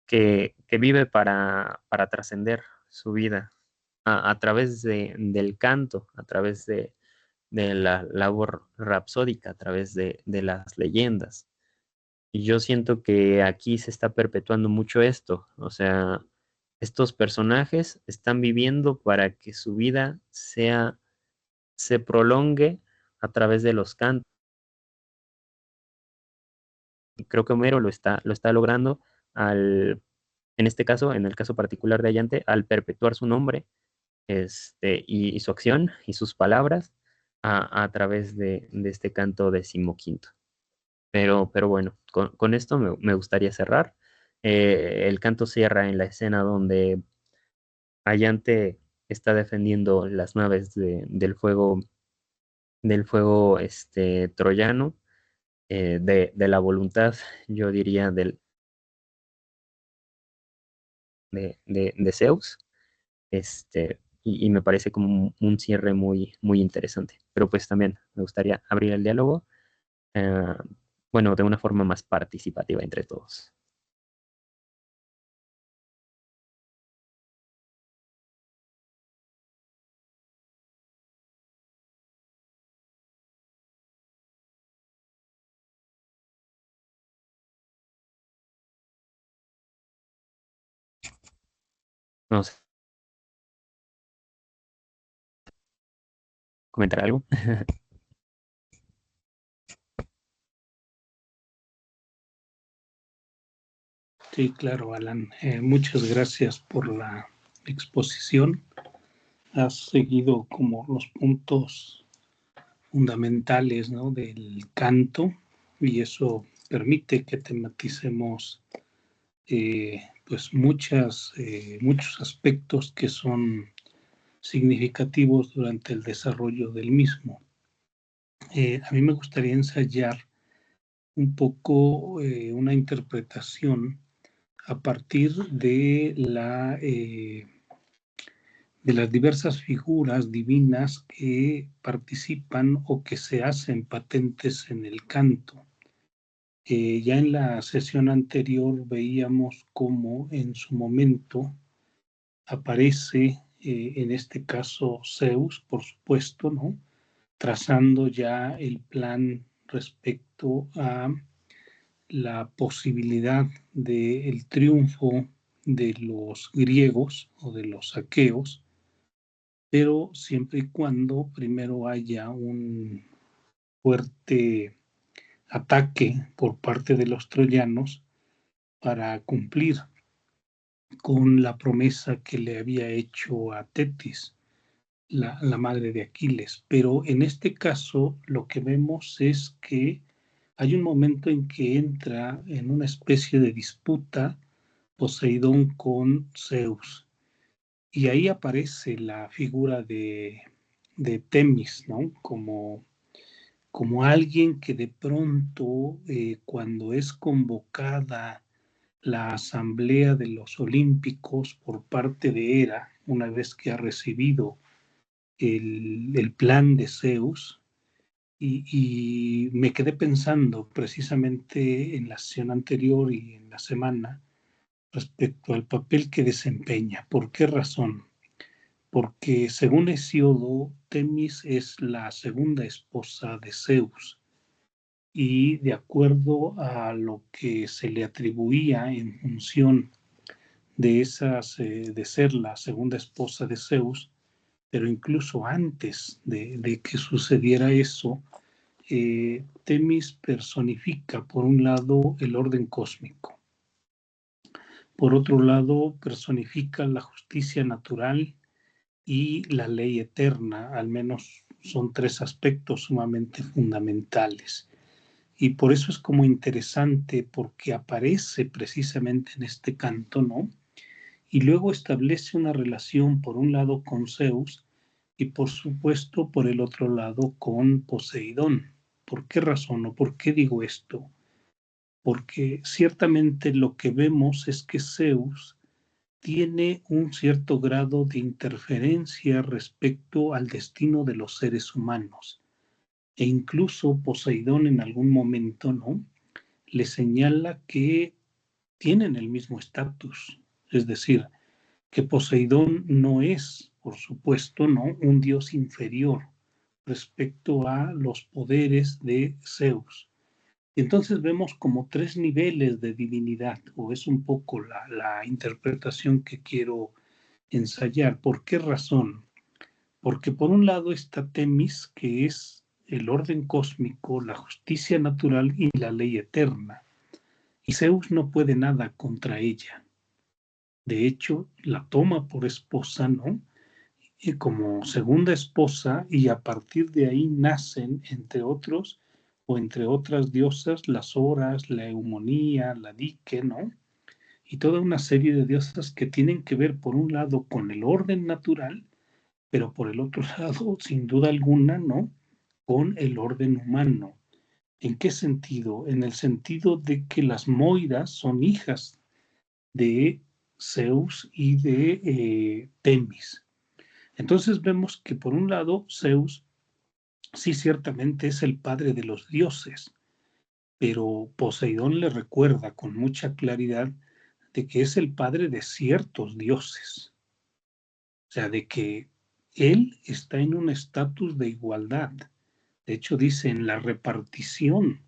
que vive para trascender su vida a través del canto, a través de la labor rapsódica, a través de las leyendas. Y yo siento que aquí se está perpetuando mucho esto, o sea, estos personajes están viviendo para que su vida se prolongue a través de los cantos. Y creo que Homero lo está logrando en este caso, en el caso particular de Allante, al perpetuar su nombre, y su acción y sus palabras a través de este canto decimoquinto. Pero bueno, con esto me gustaría cerrar. El canto cierra en la escena donde Allante está defendiendo las naves del fuego troyano, de la voluntad, yo diría, de Zeus. Y me parece como un cierre muy interesante. Pero pues también me gustaría abrir el diálogo, eh, bueno, de una forma más participativa entre todos. No sé, ¿comentar algo? Sí, claro, Alan. Muchas gracias por la exposición. Has seguido como los puntos fundamentales, ¿no?, del canto, y eso permite que tematicemos pues muchos aspectos que son significativos durante el desarrollo del mismo. A mí me gustaría ensayar un poco una interpretación a partir de las diversas figuras divinas que participan o que se hacen patentes en el canto. Ya en la sesión anterior veíamos cómo en su momento aparece, en este caso Zeus, por supuesto, ¿no?, trazando ya el plan respecto a la posibilidad del triunfo de los griegos o de los aqueos, pero siempre y cuando primero haya un fuerte ataque por parte de los troyanos para cumplir con la promesa que le había hecho a Tetis, la madre de Aquiles. Pero en este caso lo que vemos es que hay un momento en que entra en una especie de disputa Poseidón con Zeus. Y ahí aparece la figura de Temis, ¿no?, como alguien que de pronto, cuando es convocada la asamblea de los olímpicos por parte de Hera, una vez que ha recibido el plan de Zeus, y me quedé pensando precisamente en la sesión anterior y en la semana respecto al papel que desempeña. ¿Por qué razón? Porque según Hesíodo, Temis es la segunda esposa de Zeus, y de acuerdo a lo que se le atribuía en función de ser la segunda esposa de Zeus, pero incluso antes de que sucediera eso, Temis personifica, por un lado, el orden cósmico, por otro lado, personifica la justicia natural y la ley eterna. Al menos son tres aspectos sumamente fundamentales. Y por eso es como interesante, porque aparece precisamente en este canto, ¿no? Y luego establece una relación, por un lado, con Zeus y, por supuesto, por el otro lado, con Poseidón. ¿Por qué razón o por qué digo esto? Porque ciertamente lo que vemos es que Zeus tiene un cierto grado de interferencia respecto al destino de los seres humanos. E incluso Poseidón en algún momento, ¿no?, le señala que tienen el mismo estatus. Es decir, que Poseidón no es, por supuesto, ¿no?, un dios inferior respecto a los poderes de Zeus. Entonces vemos como tres niveles de divinidad, o es un poco la interpretación que quiero ensayar. ¿Por qué razón? Porque por un lado está Temis, que es el orden cósmico, la justicia natural y la ley eterna. Y Zeus no puede nada contra ella. De hecho, la toma por esposa, ¿no?, y como segunda esposa, y a partir de ahí nacen, entre otros, o entre otras diosas, las Horas, la Eumonía, la Dike, ¿no?, y toda una serie de diosas que tienen que ver, por un lado, con el orden natural, pero por el otro lado, sin duda alguna, ¿no?, con el orden humano. ¿En qué sentido? En el sentido de que las Moiras son hijas de Zeus y de Temis. Entonces vemos que por un lado Zeus sí ciertamente es el padre de los dioses, pero Poseidón le recuerda con mucha claridad de que es el padre de ciertos dioses. O sea, de que él está en un estatus de igualdad. De hecho, dice, en la repartición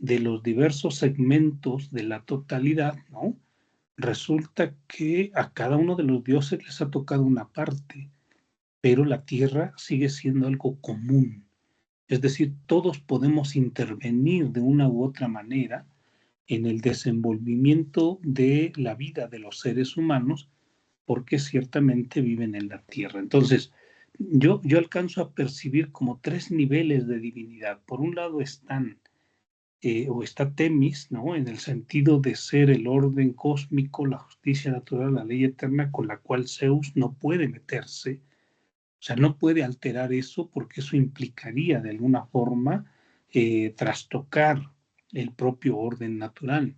de los diversos segmentos de la totalidad, ¿no?, resulta que a cada uno de los dioses les ha tocado una parte, pero la tierra sigue siendo algo común. Es decir, todos podemos intervenir de una u otra manera en el desenvolvimiento de la vida de los seres humanos, porque ciertamente viven en la tierra. Entonces, yo alcanzo a percibir como tres niveles de divinidad. Por un lado está Temis, ¿no? En el sentido de ser el orden cósmico, la justicia natural, la ley eterna, con la cual Zeus no puede meterse. O sea, no puede alterar eso porque eso implicaría de alguna forma trastocar el propio orden natural.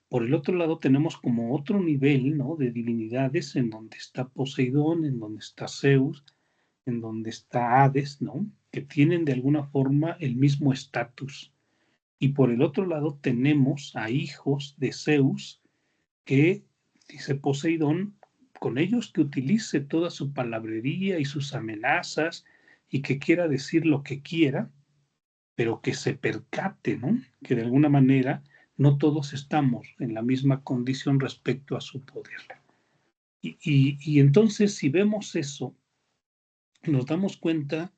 Por el otro lado tenemos como otro nivel, ¿no?, de divinidades en donde está Poseidón, en donde está Zeus, en donde está Hades, ¿no?, que tienen de alguna forma el mismo estatus. Y por el otro lado tenemos a hijos de Zeus que, dice Poseidón, con ellos que utilice toda su palabrería y sus amenazas y que quiera decir lo que quiera, pero que se percate, ¿no?, que de alguna manera no todos estamos en la misma condición respecto a su poder. Y entonces, si vemos eso, nos damos cuenta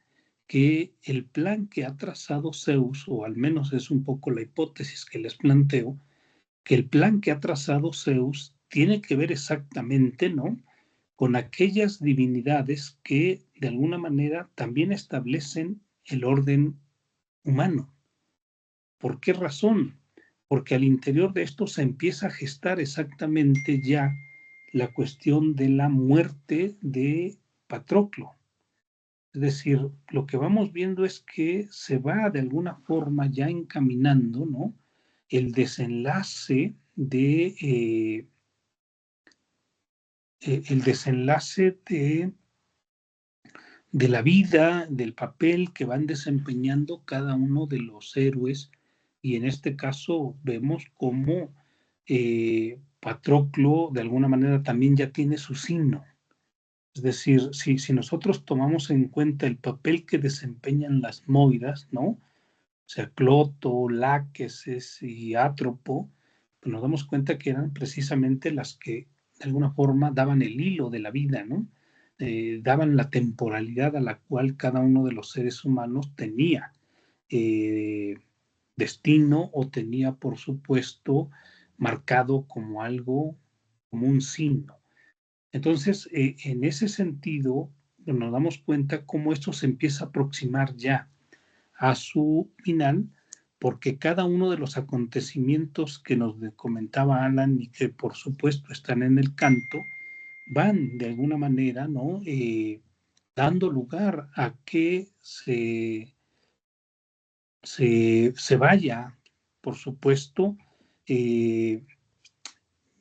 que el plan que ha trazado Zeus, o al menos es un poco la hipótesis que les planteo, que el plan que ha trazado Zeus tiene que ver exactamente, ¿no?, con aquellas divinidades que de alguna manera también establecen el orden humano. ¿Por qué razón? Porque al interior de esto se empieza a gestar exactamente ya la cuestión de la muerte de Patroclo. Es decir, lo que vamos viendo es que se va de alguna forma ya encaminando, ¿no?, el desenlace de la vida, del papel que van desempeñando cada uno de los héroes. Y en este caso vemos cómo Patroclo de alguna manera también ya tiene su signo. Es decir, si nosotros tomamos en cuenta el papel que desempeñan las Moiras, ¿no?, o sea, Cloto, Láquesis y Átropo, pues nos damos cuenta que eran precisamente las que de alguna forma daban el hilo de la vida, ¿no? Daban la temporalidad a la cual cada uno de los seres humanos tenía destino o tenía, por supuesto, marcado como algo, como un signo. Entonces, en ese sentido, nos damos cuenta cómo esto se empieza a aproximar ya a su final, porque cada uno de los acontecimientos que nos comentaba Alan y que por supuesto están en el canto, van de alguna manera, ¿no?, dando lugar a que se vaya, por supuesto,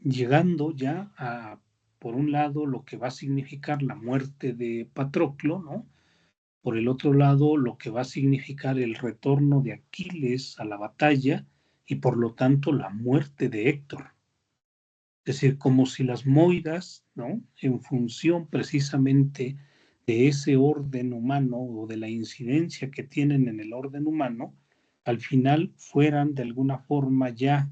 llegando ya a, por un lado, lo que va a significar la muerte de Patroclo, ¿no?, por el otro lado, lo que va a significar el retorno de Aquiles a la batalla y por lo tanto la muerte de Héctor. Es decir, como si las Moiras, ¿no?, en función precisamente de ese orden humano o de la incidencia que tienen en el orden humano, al final fueran de alguna forma ya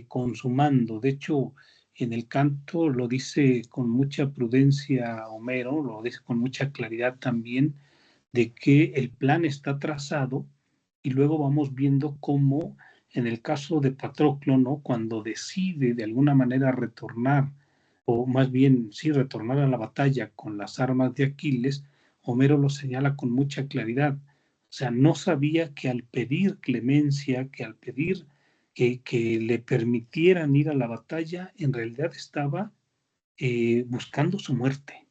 consumando. De hecho, en el canto lo dice con mucha prudencia Homero, lo dice con mucha claridad también, de que el plan está trazado y luego vamos viendo cómo en el caso de Patroclo, ¿no?, cuando decide de alguna manera retornar, o más bien sí retornar a la batalla con las armas de Aquiles, Homero lo señala con mucha claridad. O sea, no sabía que al pedir clemencia, que al pedir que le permitieran ir a la batalla, en realidad estaba buscando su muerte.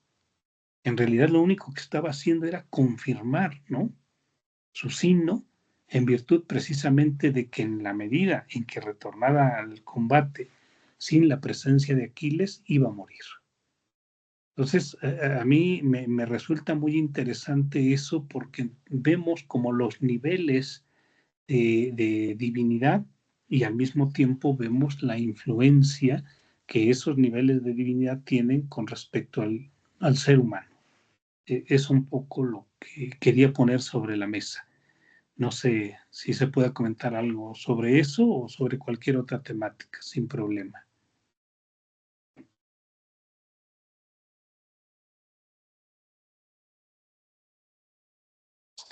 En realidad lo único que estaba haciendo era confirmar, ¿no?, su signo, en virtud precisamente de que en la medida en que retornara al combate sin la presencia de Aquiles, iba a morir. Entonces, a mí me resulta muy interesante eso porque vemos como los niveles de divinidad y al mismo tiempo vemos la influencia que esos niveles de divinidad tienen con respecto al ser humano. Es un poco lo que quería poner sobre la mesa. No sé si se puede comentar algo sobre eso o sobre cualquier otra temática, sin problema.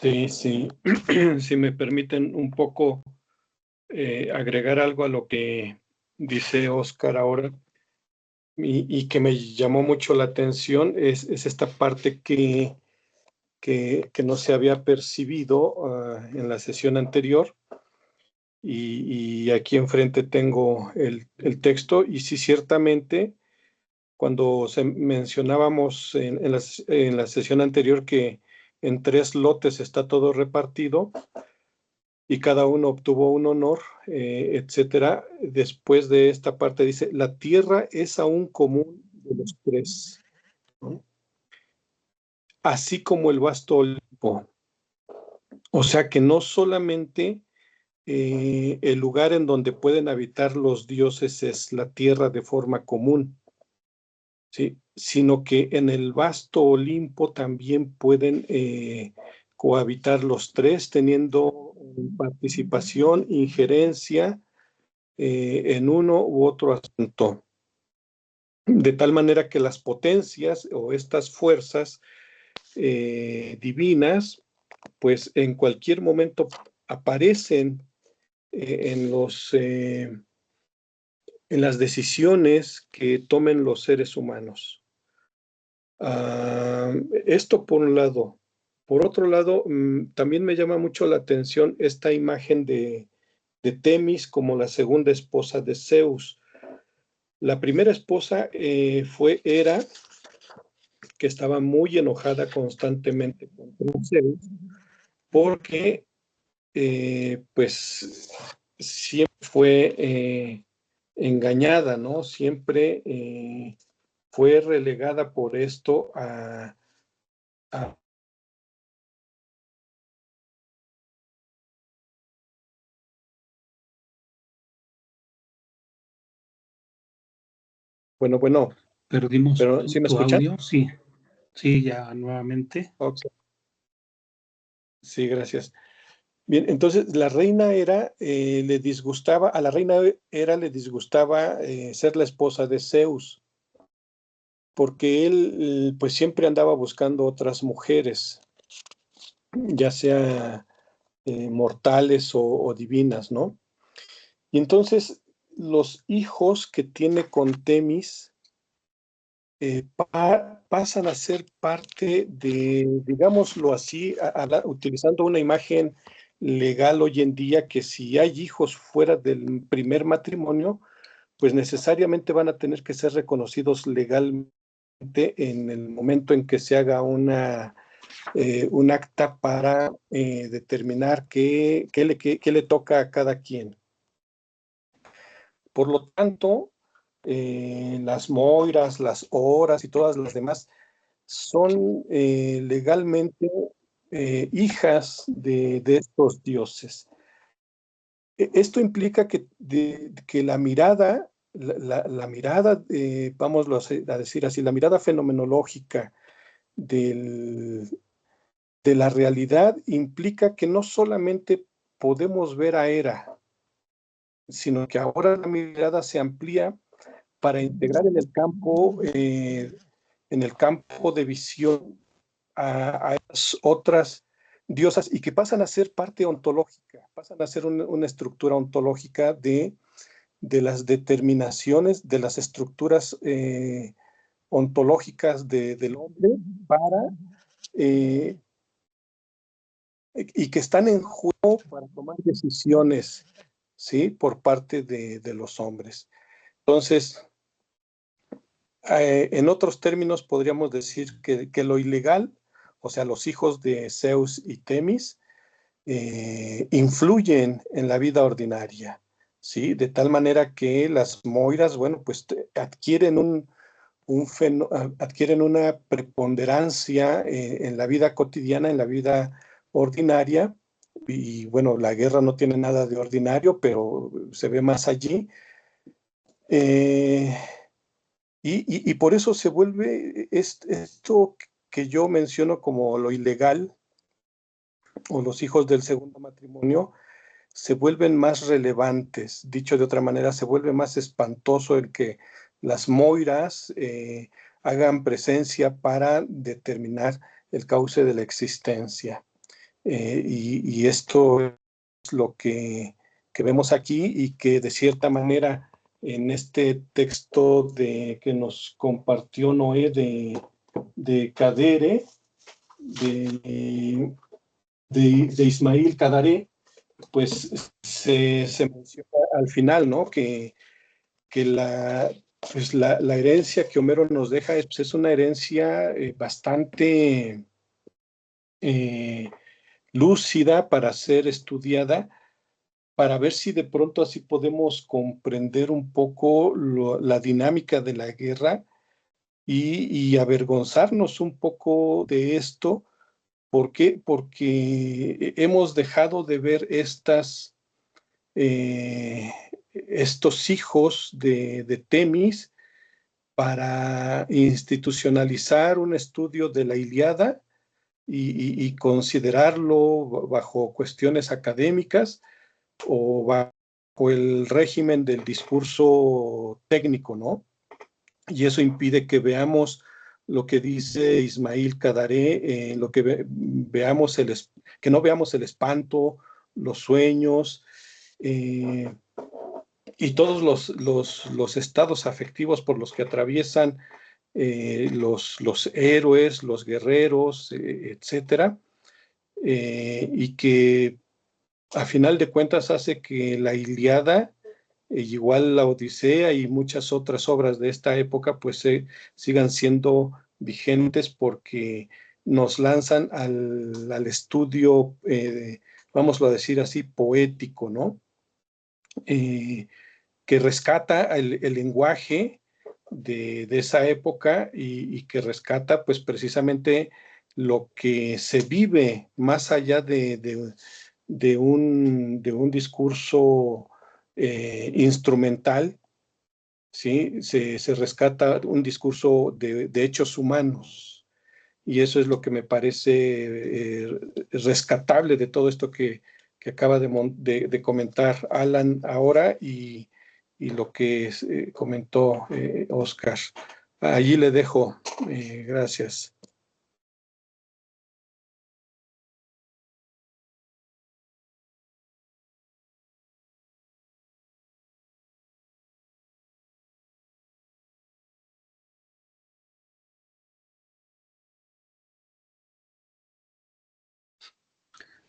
Sí, sí. Si me permiten un poco agregar algo a lo que dice Oscar ahora y que me llamó mucho la atención, es esta parte que no se había percibido en la sesión anterior. Y aquí enfrente tengo el texto, y sí, ciertamente, cuando mencionábamos en la sesión anterior que en 3 lotes está todo repartido y cada uno obtuvo un honor, etcétera. Después de esta parte dice, la tierra es aún común de los 3, ¿no? Así como el vasto Olimpo. O sea que no solamente el lugar en donde pueden habitar los dioses es la tierra de forma común, ¿sí? Sino que en el vasto Olimpo también pueden cohabitar los 3, teniendo participación, injerencia en uno u otro asunto. De tal manera que las potencias o estas fuerzas divinas, pues en cualquier momento aparecen en en las decisiones que tomen los seres humanos. Esto por un lado. Por otro lado, también me llama mucho la atención esta imagen de Temis como la segunda esposa de Zeus. La primera esposa fue Hera, que estaba muy enojada constantemente contra Zeus, porque pues siempre fue engañada, ¿no? Siempre fue relegada por esto a... Bueno, Perdimos pero ¿sí me tu escuchan? audio, sí, sí, ya nuevamente. Ok, sí, gracias. Bien, entonces la reina Hera le disgustaba, a la reina Hera le disgustaba ser la esposa de Zeus, porque él pues siempre andaba buscando otras mujeres, ya sea mortales o divinas, ¿no? Y entonces los hijos que tiene con Temis pasan a ser parte de, digámoslo así, utilizando una imagen legal hoy en día, que si hay hijos fuera del primer matrimonio, pues necesariamente van a tener que ser reconocidos legalmente en el momento en que se haga un acta para determinar qué le toca a cada quien. Por lo tanto, las moiras, las horas y todas las demás son legalmente hijas de estos dioses. Esto implica que la mirada, la mirada, vamos a decir así, la mirada fenomenológica de la realidad implica que no solamente podemos ver a Hera, sino que ahora la mirada se amplía para integrar en el campo de visión a esas otras diosas, y que pasan a ser parte ontológica, pasan a ser una estructura ontológica de las determinaciones, de las estructuras ontológicas del hombre eh, y que están en juego para tomar decisiones, ¿sí? Por parte de los hombres. Entonces, en otros términos, podríamos decir que lo ilegal, o sea, los hijos de Zeus y Temis, influyen en la vida ordinaria, ¿sí? De tal manera que las moiras, bueno, pues adquieren una preponderancia en la vida cotidiana, en la vida ordinaria, y bueno, la guerra no tiene nada de ordinario, pero se ve más allí. Eh, y por eso se vuelve esto que yo menciono como lo ilegal, o los hijos del segundo matrimonio, se vuelven más relevantes. Dicho de otra manera, se vuelve más espantoso el que las moiras hagan presencia para determinar el cauce de la existencia. y esto es lo que vemos aquí y que de cierta manera en este texto que nos compartió Noé de Kadere, de Ismail Kadare, pues se menciona al final, ¿no? Que pues la herencia que Homero nos deja es una herencia bastante lúcida para ser estudiada, para ver si de pronto así podemos comprender un poco la dinámica de la guerra y avergonzarnos un poco de esto. ¿Por qué? Porque hemos dejado de ver estos hijos de Temis para institucionalizar un estudio de la Ilíada y considerarlo bajo cuestiones académicas o bajo el régimen del discurso técnico, ¿no? Y eso impide que veamos lo que dice Ismail Kadare, veamos que no veamos el espanto, los sueños y todos los estados afectivos por los que atraviesan los héroes, los guerreros, etcétera, y que a final de cuentas hace que la Ilíada, igual la Odisea y muchas otras obras de esta época, pues sigan siendo vigentes porque nos lanzan al estudio, vamos a decir así, poético, ¿no? Que rescata el lenguaje de esa época y que rescata pues precisamente lo que se vive más allá de un discurso instrumental, ¿sí? Se rescata un discurso de hechos humanos. Y eso es lo que me parece rescatable de todo esto que acaba de comentar Alan ahora y lo que comentó Oscar. Allí le dejo. Gracias.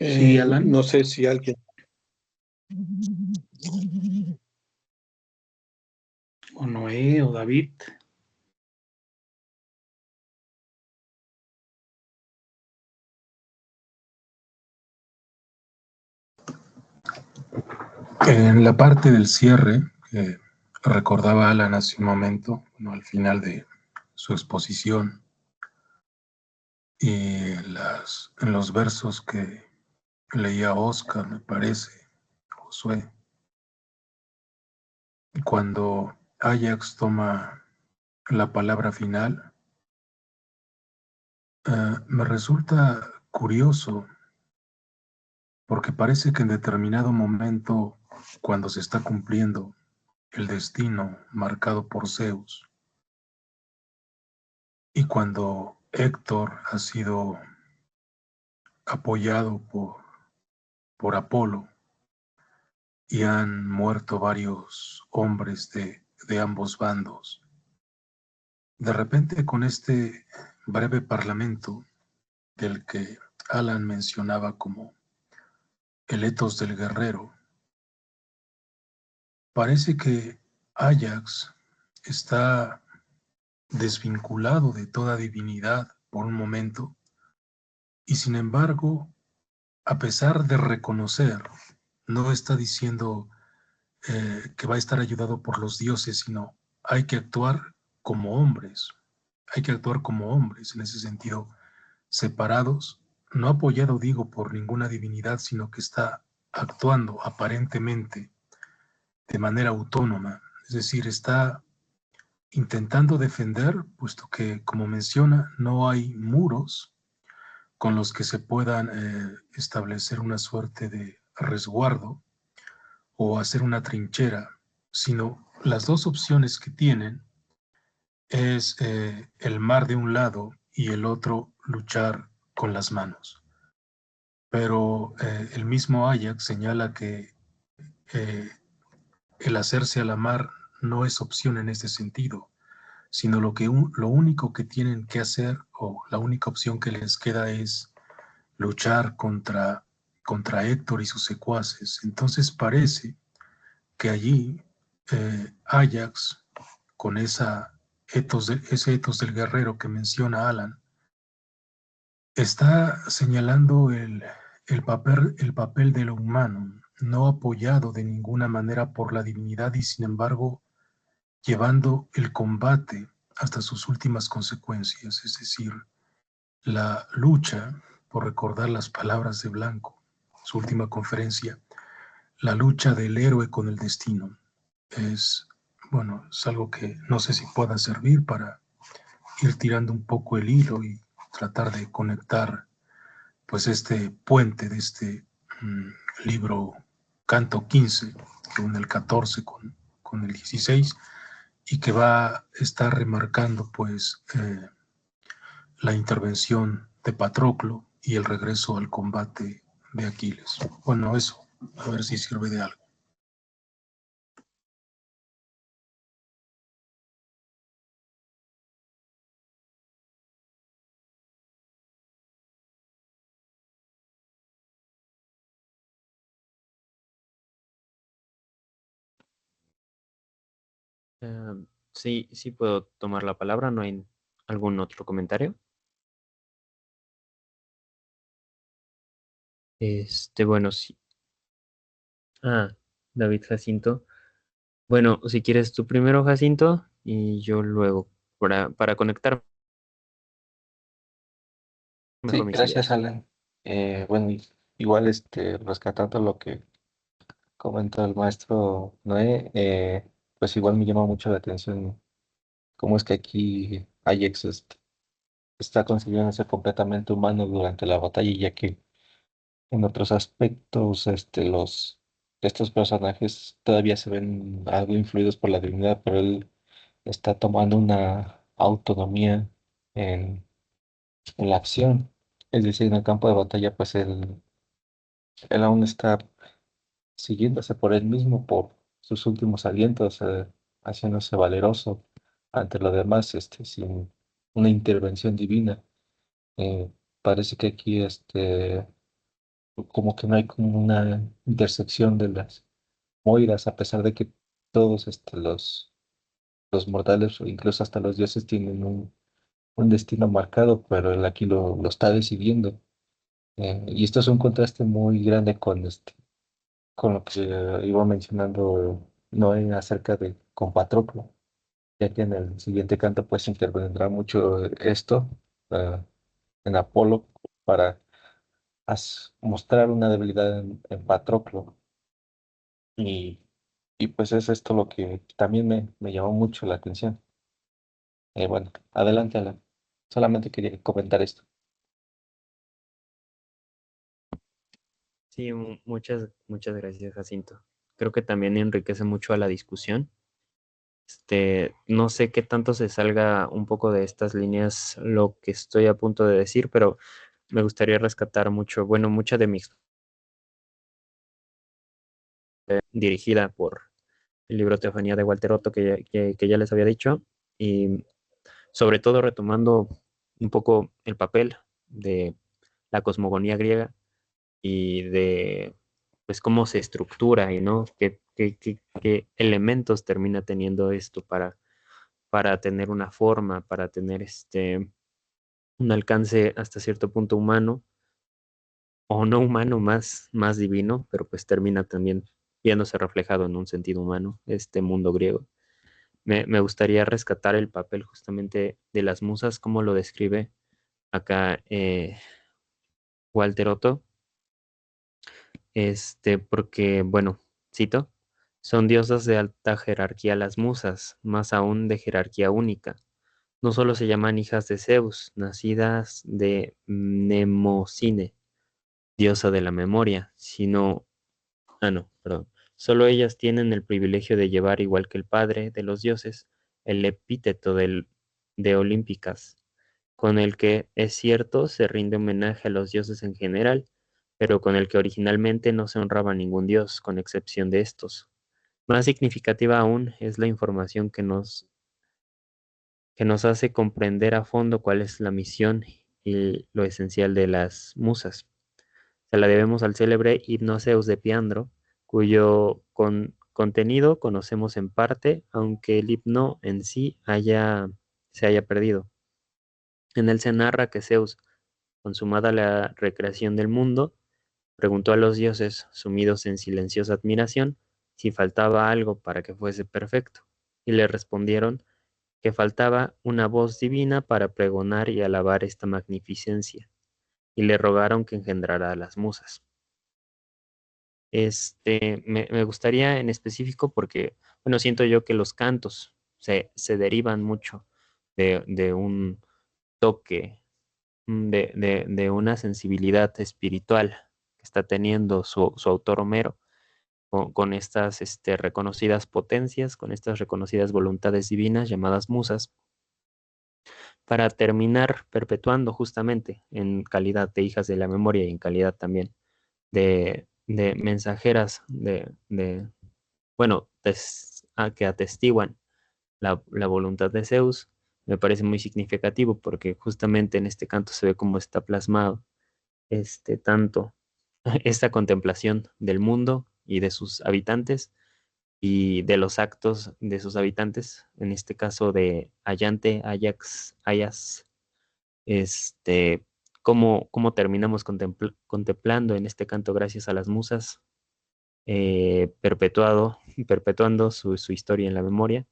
Sí, Alan. No sé si alguien... O Noé o David. En la parte del cierre, que recordaba Alan hace un momento, ¿no? Al final de su exposición, y en los versos que leía Oscar, me parece, Josué, cuando Ajax toma la palabra final, me resulta curioso porque parece que en determinado momento, cuando se está cumpliendo el destino marcado por Zeus, y cuando Héctor ha sido apoyado por Apolo y han muerto varios hombres de ambos bandos, de repente con este breve parlamento del que Alan mencionaba como el etos del guerrero, parece que Ajax está desvinculado de toda divinidad por un momento y sin embargo, a pesar de reconocer, no está diciendo que va a estar ayudado por los dioses, sino hay que actuar como hombres, hay que actuar como hombres, en ese sentido, separados, no apoyado, digo, por ninguna divinidad, sino que está actuando aparentemente de manera autónoma, es decir, está intentando defender, puesto que, como menciona, no hay muros con los que se puedan establecer una suerte de resguardo o hacer una trinchera, sino las dos opciones que tienen es el mar de un lado y el otro luchar con las manos. pero el mismo Ajax señala que eh, el hacerse a la mar no es opción en ese sentido, sino lo único que tienen que hacer o la única opción que les queda es luchar contra Héctor y sus secuaces. Entonces parece que allí Ajax, con ese etos del guerrero que menciona Alan, está señalando el papel de lo humano, no apoyado de ninguna manera por la divinidad y sin embargo llevando el combate hasta sus últimas consecuencias, es decir, la lucha, por recordar las palabras de Blanco, su última conferencia, la lucha del héroe con el destino. Es, bueno, es algo que no sé si pueda servir para ir tirando un poco el hilo y tratar de conectar pues este puente de este libro Canto 15, que une el 14 con el 16 y que va a estar remarcando pues la intervención de Patroclo y el regreso al combate de Aquiles. Bueno, eso, a ver si sirve de algo. Ah, sí, sí puedo tomar la palabra. ¿No hay algún otro comentario? Bueno, sí. Ah, David Jacinto. Bueno, si quieres tú primero, Jacinto, y yo luego, para conectar mejor Sí, mis gracias, ideas. Alan. Bueno, igual rescatando lo que comentó el maestro Noé, pues igual me llama mucho la atención cómo es que aquí Ajax está consiguiendo ser completamente humano durante la batalla, ya que en otros aspectos estos personajes todavía se ven algo influidos por la divinidad, pero él está tomando una autonomía en la acción. Es decir, en el campo de batalla, pues él aún está siguiéndose por él mismo, por sus últimos alientos, haciéndose valeroso ante lo demás, sin una intervención divina. Eh, Parece que aquí, como que no hay como una intersección de las moiras, a pesar de que todos, los mortales, o incluso hasta los dioses, tienen un destino marcado, pero él aquí lo está decidiendo. Y esto es un contraste muy grande con lo que iba mencionando Noé acerca de con Patroclo, ya que en el siguiente canto pues intervendrá mucho esto en Apolo para mostrar una debilidad en Patroclo. Y, y pues es esto lo que también me llamó mucho la atención. Bueno, adelante, Alan. Solamente quería comentar esto. Sí, muchas gracias, Jacinto. Creo que también enriquece mucho a la discusión. No sé qué tanto se salga un poco de estas líneas lo que estoy a punto de decir, pero me gustaría rescatar mucho, bueno, mucha de mi dirigida por el libro Teofanía de Walter Otto que ya les había dicho, y sobre todo retomando un poco el papel de la cosmogonía griega y de pues cómo se estructura y no qué elementos termina teniendo esto para tener una forma, para tener un alcance hasta cierto punto humano o no humano, más divino, pero pues termina también viéndose reflejado en un sentido humano, este mundo griego. Me gustaría rescatar el papel justamente de las musas, como lo describe acá Walter Otto, porque, bueno, cito, son diosas de alta jerarquía las musas, más aún de jerarquía única. No solo se llaman hijas de Zeus, nacidas de Mnemosine, diosa de la memoria, sino, no, perdón, solo ellas tienen el privilegio de llevar, igual que el padre de los dioses, el epíteto de Olímpicas, con el que, es cierto, se rinde homenaje a los dioses en general, pero con el que originalmente no se honraba ningún dios, con excepción de estos. Más significativa aún es la información que nos hace comprender a fondo cuál es la misión y lo esencial de las musas. Se la debemos al célebre Hipnoseus de Piandro, cuyo contenido conocemos en parte, aunque el himno en sí se haya perdido. En él se narra que Zeus, consumada la recreación del mundo, preguntó a los dioses, sumidos en silenciosa admiración, si faltaba algo para que fuese perfecto, y le respondieron que faltaba una voz divina para pregonar y alabar esta magnificencia, y le rogaron que engendrara a las musas. Me gustaría en específico porque, bueno, siento yo que los cantos se derivan mucho de un toque, de una sensibilidad espiritual que está teniendo su autor Homero con estas reconocidas potencias, con estas reconocidas voluntades divinas llamadas musas, para terminar perpetuando justamente en calidad de hijas de la memoria y en calidad también de mensajeras bueno, que atestiguan la voluntad de Zeus. Me parece muy significativo porque justamente en este canto se ve cómo está plasmado tanto esta contemplación del mundo y de sus habitantes y de los actos de sus habitantes, en este caso de Ayante, Ajax, Ayas, este, cómo terminamos contemplando en este canto gracias a las musas, perpetuando su historia en la memoria,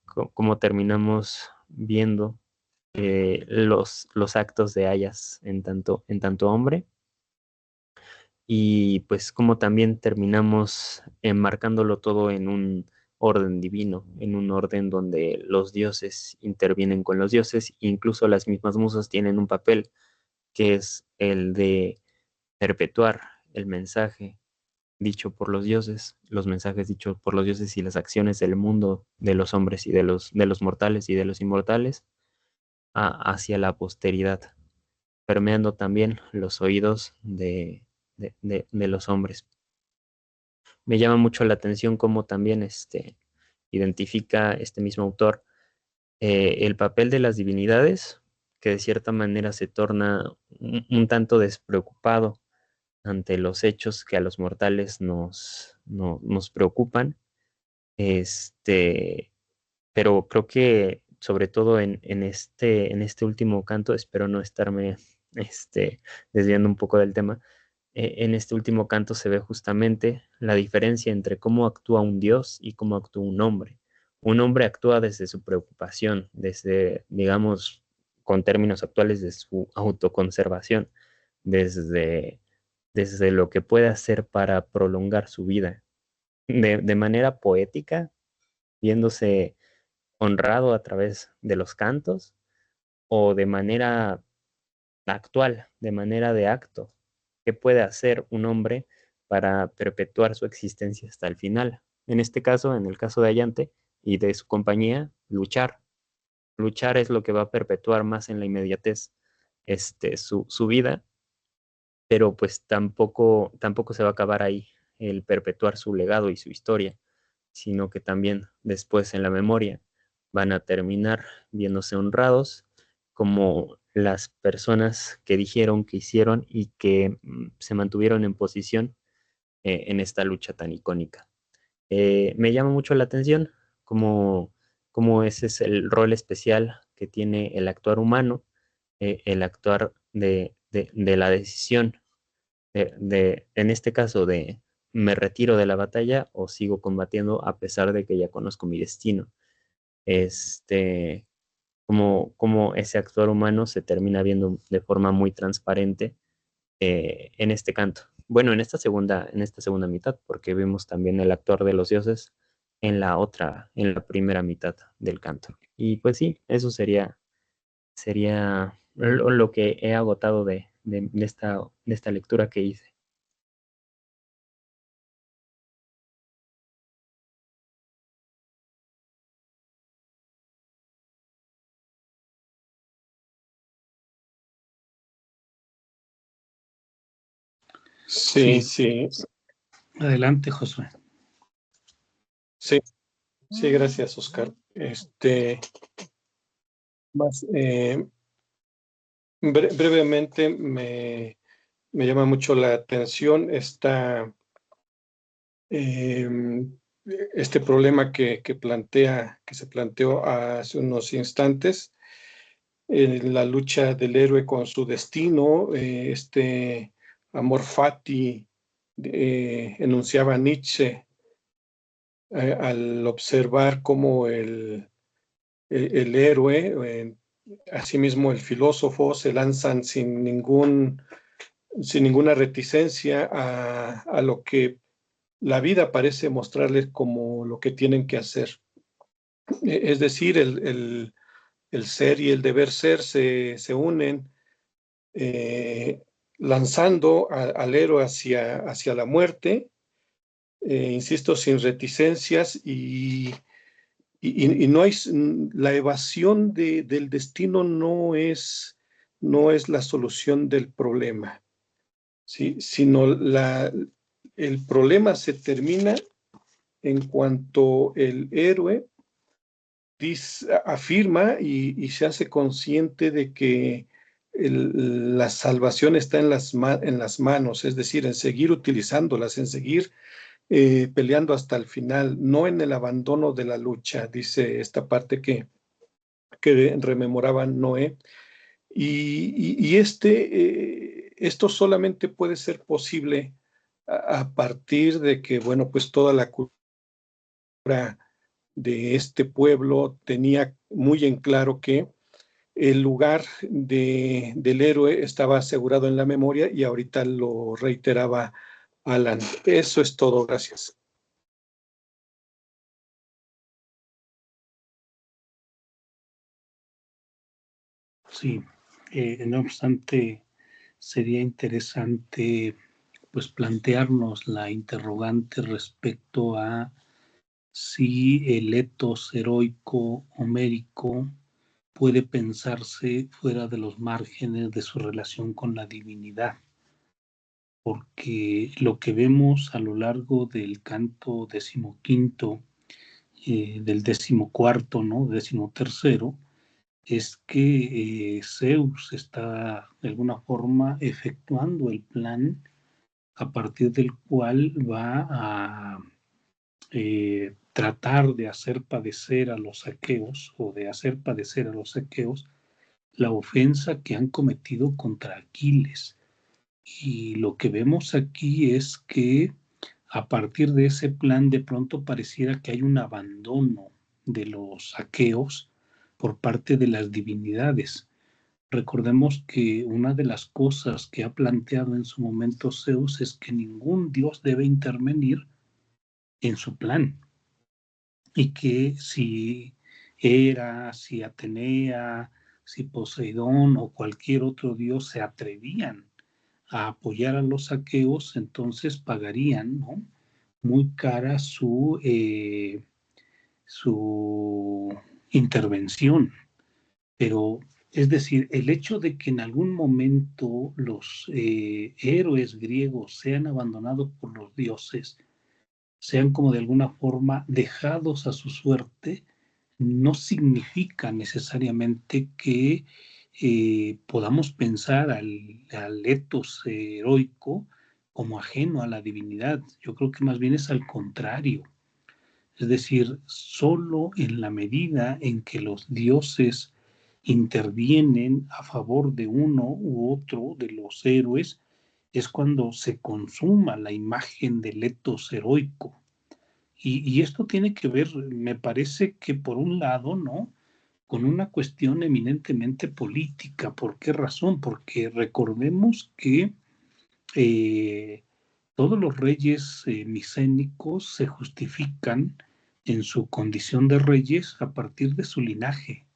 cómo terminamos viendo los actos de Ayas en tanto hombre, y pues cómo también terminamos enmarcándolo todo en un orden divino, en un orden donde los dioses intervienen con los dioses, incluso las mismas musas tienen un papel que es el de perpetuar el mensaje dicho por los dioses, los mensajes dichos por los dioses y las acciones del mundo, de los hombres y de los mortales y de los inmortales, hacia la posteridad, permeando también los oídos de los hombres. Me llama mucho la atención cómo también identifica este mismo autor el papel de las divinidades, que de cierta manera se torna un tanto despreocupado ante los hechos que a los mortales nos preocupan. Este, pero creo que sobre todo en este último canto, espero no estarme desviando un poco del tema. En este último canto se ve justamente la diferencia entre cómo actúa un dios y cómo actúa un hombre. Un hombre actúa desde su preocupación, desde, digamos, con términos actuales, de su autoconservación, desde, desde lo que puede hacer para prolongar su vida. De manera poética, viéndose honrado a través de los cantos, o de manera actual, de manera de acto. ¿Qué puede hacer un hombre para perpetuar su existencia hasta el final? En este caso, en el caso de Allante y de su compañía, luchar. Luchar es lo que va a perpetuar más en la inmediatez su vida, pero pues tampoco se va a acabar ahí el perpetuar su legado y su historia, sino que también después en la memoria van a terminar viéndose honrados como las personas que dijeron, que hicieron y que se mantuvieron en posición en esta lucha tan icónica. Me llama mucho la atención cómo ese es el rol especial que tiene el actuar humano, el actuar de la decisión, en este caso de me retiro de la batalla o sigo combatiendo a pesar de que ya conozco mi destino. Este, como ese actor humano se termina viendo de forma muy transparente en este canto. Bueno, en esta segunda mitad, porque vemos también el actor de los dioses en la primera mitad del canto. Y pues sí, eso sería lo que he agotado de esta lectura que hice. Sí, Sí. sí, Adelante, Josué. sí, sí, gracias, Oscar. Más, brevemente me llama mucho la atención este problema que se planteó hace unos instantes, la lucha del héroe con su destino, este amor fati, enunciaba Nietzsche, al observar cómo el héroe, asimismo el filósofo, se lanzan sin ninguna reticencia a lo que la vida parece mostrarles como lo que tienen que hacer. Es decir, el ser y el deber ser se unen, eh, lanzando al héroe hacia la muerte, insisto, sin reticencias y no hay, la evasión del destino no es la solución del problema, ¿sí? Sino el problema se termina en cuanto el héroe afirma y se hace consciente de que la salvación está en en las manos, es decir, en seguir utilizándolas, en seguir peleando hasta el final, no en el abandono de la lucha, dice esta parte que rememoraba Noé. Esto solamente puede ser posible a partir de que, bueno, pues toda la cultura de este pueblo tenía muy en claro que el lugar del héroe estaba asegurado en la memoria y ahorita lo reiteraba Alan. Eso es todo, gracias. Sí, no obstante, sería interesante pues plantearnos la interrogante respecto a si el etos heroico homérico puede pensarse fuera de los márgenes de su relación con la divinidad, porque lo que vemos a lo largo del canto decimoquinto, del decimocuarto, ¿no? Decimotercero, es que Zeus está de alguna forma efectuando el plan a partir del cual va a tratar de hacer padecer a los aqueos o de hacer padecer a los aqueos la ofensa que han cometido contra Aquiles. Y lo que vemos aquí es que a partir de ese plan de pronto pareciera que hay un abandono de los aqueos por parte de las divinidades. Recordemos que una de las cosas que ha planteado en su momento Zeus es que ningún dios debe intervenir en su plan y que si Hera, si Atenea, si Poseidón o cualquier otro dios se atrevían a apoyar a los aqueos, entonces pagarían, ¿no?, muy cara su intervención. Pero, es decir, el hecho de que en algún momento los héroes griegos sean abandonados por los dioses, sean como de alguna forma dejados a su suerte, no significa necesariamente que podamos pensar al etos heroico como ajeno a la divinidad. Yo creo que más bien es al contrario. Es decir, solo en la medida en que los dioses intervienen a favor de uno u otro de los héroes, es cuando se consuma la imagen del etos heroico. Y esto tiene que ver, me parece que por un lado, ¿no?, con una cuestión eminentemente política. ¿Por qué razón? Porque recordemos que todos los reyes micénicos se justifican en su condición de reyes a partir de su linaje.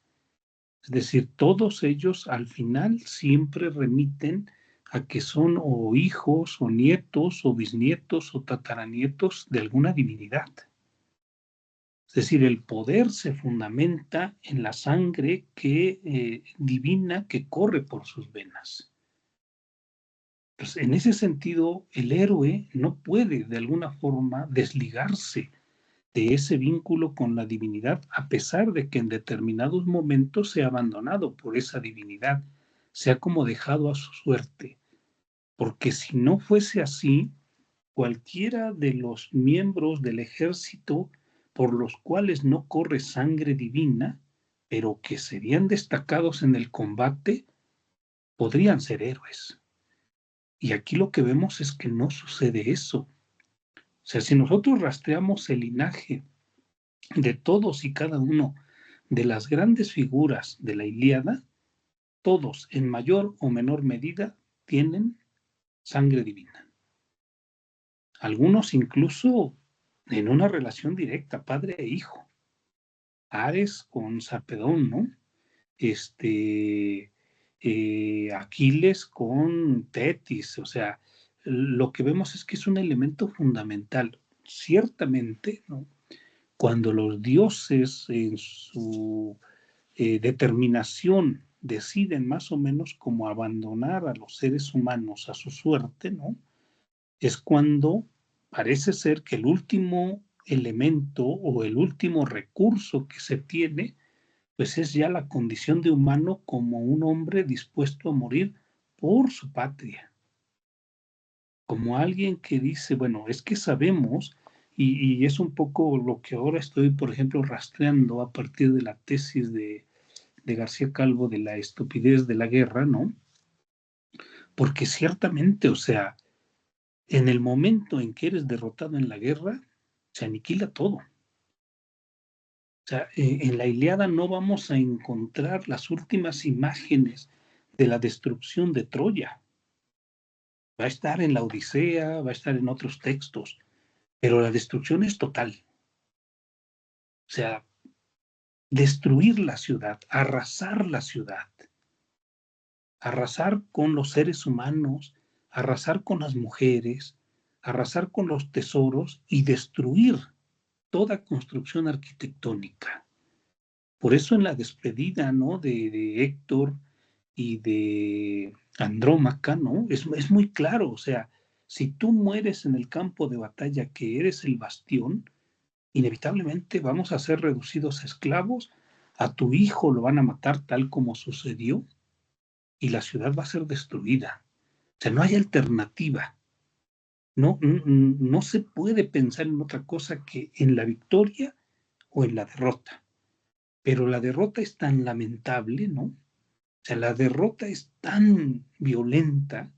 Es decir, todos ellos al final siempre remiten a que son o hijos o nietos o bisnietos o tataranietos de alguna divinidad. Es decir, el poder se fundamenta en la sangre divina que corre por sus venas. Entonces, en ese sentido, el héroe no puede de alguna forma desligarse de ese vínculo con la divinidad, a pesar de que en determinados momentos sea abandonado por esa divinidad, sea como dejado a su suerte. Porque si no fuese así, cualquiera de los miembros del ejército por los cuales no corre sangre divina, pero que serían destacados en el combate, podrían ser héroes. Y aquí lo que vemos es que no sucede eso. O sea, si nosotros rastreamos el linaje de todos y cada uno de las grandes figuras de la Ilíada, todos en mayor o menor medida tienen sangre divina. Algunos incluso en una relación directa, padre e hijo. Ares con Sarpedón, ¿no? Aquiles con Tetis, o sea, lo que vemos es que es un elemento fundamental. Ciertamente, ¿no? Cuando los dioses en su determinación deciden más o menos como abandonar a los seres humanos a su suerte, ¿no? Es cuando parece ser que el último elemento o el último recurso que se tiene, pues es ya la condición de humano como un hombre dispuesto a morir por su patria. Como alguien que dice, bueno, es que sabemos, y es un poco lo que ahora estoy, por ejemplo, rastreando a partir de la tesis de García Calvo de la estupidez de la guerra, ¿no? Porque ciertamente, o sea, en el momento en que eres derrotado en la guerra, se aniquila todo. O sea, en la Ilíada no vamos a encontrar las últimas imágenes de la destrucción de Troya. Va a estar en la Odisea, va a estar en otros textos, pero la destrucción es total. O sea, destruir la ciudad, arrasar la ciudad, arrasar con los seres humanos, arrasar con las mujeres, arrasar con los tesoros y destruir toda construcción arquitectónica. Por eso en la despedida, ¿no? de Héctor y de Andrómaca, ¿no? Es muy claro, o sea, si tú mueres en el campo de batalla que eres el bastión, inevitablemente vamos a ser reducidos a esclavos, a tu hijo lo van a matar tal como sucedió y la ciudad va a ser destruida. O sea, no hay alternativa. No se puede pensar en otra cosa que en la victoria o en la derrota. Pero la derrota es tan lamentable, ¿no? O sea, la derrota es tan violenta,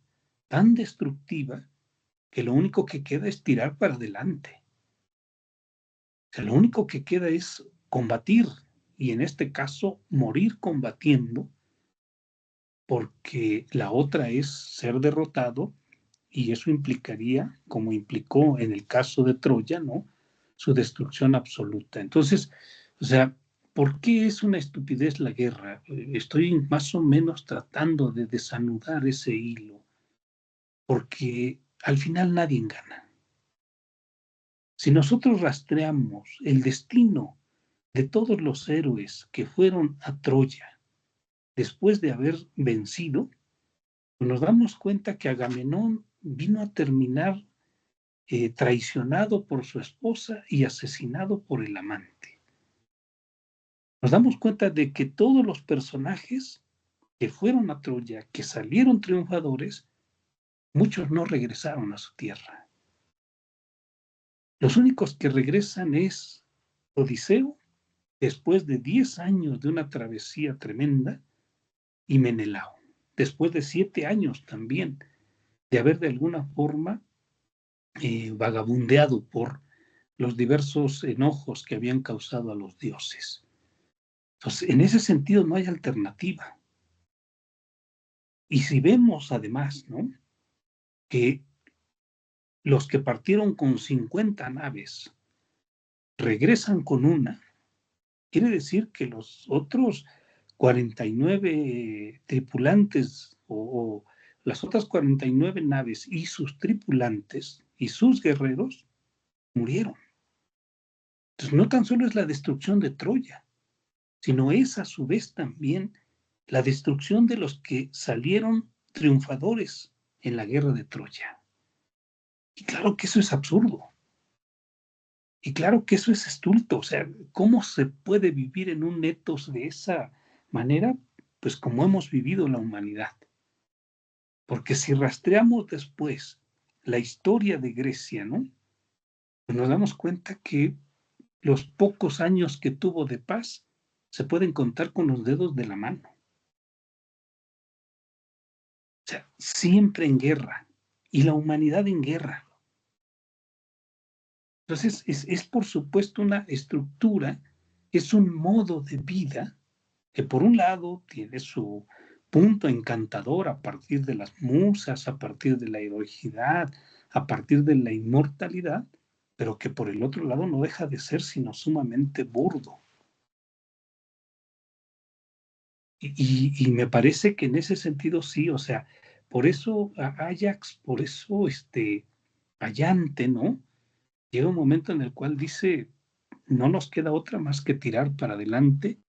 tan destructiva, que lo único que queda es tirar para adelante. O sea, lo único que queda es combatir, y en este caso morir combatiendo, porque la otra es ser derrotado, y eso implicaría, como implicó en el caso de Troya, ¿no? Su destrucción absoluta. Entonces, o sea, ¿por qué es una estupidez la guerra? Estoy más o menos tratando de desanudar ese hilo, porque al final nadie gana. Si nosotros rastreamos el destino de todos los héroes que fueron a Troya después de haber vencido, nos damos cuenta que Agamenón vino a terminar traicionado por su esposa y asesinado por el amante. Nos damos cuenta de que todos los personajes que fueron a Troya, que salieron triunfadores, muchos no regresaron a su tierra. Los únicos que regresan es Odiseo, después de 10 años de una travesía tremenda, y Menelao, después de 7 años también de haber de alguna forma vagabundeado por los diversos enojos que habían causado a los dioses. Entonces, en ese sentido no hay alternativa. Y si vemos además, ¿no? que los que partieron con 50 naves regresan con una, quiere decir que los otros 49 tripulantes o las otras 49 naves y sus tripulantes y sus guerreros murieron. Entonces no tan solo es la destrucción de Troya, sino es a su vez también la destrucción de los que salieron triunfadores en la guerra de Troya. Y claro que eso es absurdo. Y claro que eso es estulto. O sea, ¿cómo se puede vivir en un etos de esa manera? Pues como hemos vivido la humanidad. Porque si rastreamos después la historia de Grecia, ¿no? Pues nos damos cuenta que los pocos años que tuvo de paz se pueden contar con los dedos de la mano. O sea, siempre en guerra. Y la humanidad en guerra. Entonces, es por supuesto una estructura, es un modo de vida que por un lado tiene su punto encantador a partir de las musas, a partir de la heroicidad, a partir de la inmortalidad, pero que por el otro lado no deja de ser sino sumamente burdo. Y me parece que en ese sentido sí, o sea, por eso Ajax, por eso Allante, ¿no? Llega un momento en el cual dice, no nos queda otra más que tirar para adelante,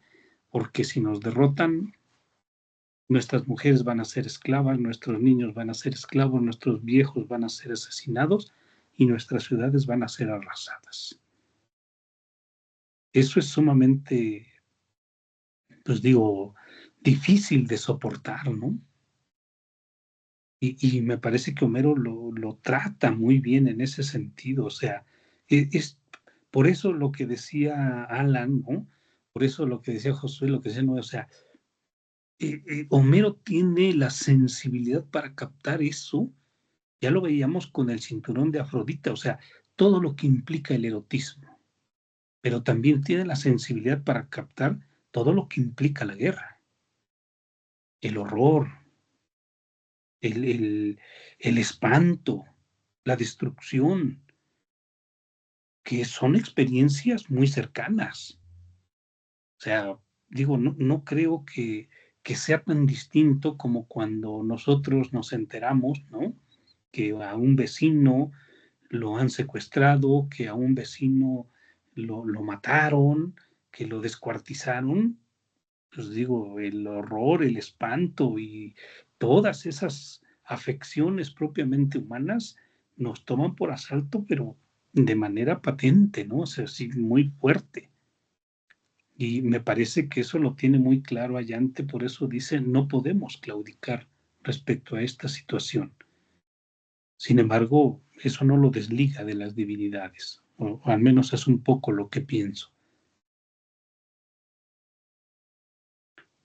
porque si nos derrotan, nuestras mujeres van a ser esclavas, nuestros niños van a ser esclavos, nuestros viejos van a ser asesinados y nuestras ciudades van a ser arrasadas. Eso es sumamente, pues digo, difícil de soportar, ¿no? Y me parece que Homero lo trata muy bien en ese sentido, o sea, es por eso lo que decía Alan, ¿no? Por eso lo que decía Josué, lo que decía Noé, o sea, Homero tiene la sensibilidad para captar eso, ya lo veíamos con el cinturón de Afrodita, o sea, todo lo que implica el erotismo, pero también tiene la sensibilidad para captar todo lo que implica la guerra, el horror, el espanto, la destrucción, que son experiencias muy cercanas. O sea, digo, no creo que sea tan distinto como cuando nosotros nos enteramos, ¿no? Que a un vecino lo han secuestrado, que a un vecino lo mataron, que lo descuartizaron. Pues digo, el horror, el espanto y todas esas afecciones propiamente humanas nos toman por asalto, pero de manera patente, ¿no? O sea, sí, muy fuerte. Y me parece que eso lo tiene muy claro Allante, por eso dice, no podemos claudicar respecto a esta situación. Sin embargo, eso no lo desliga de las divinidades, o al menos es un poco lo que pienso.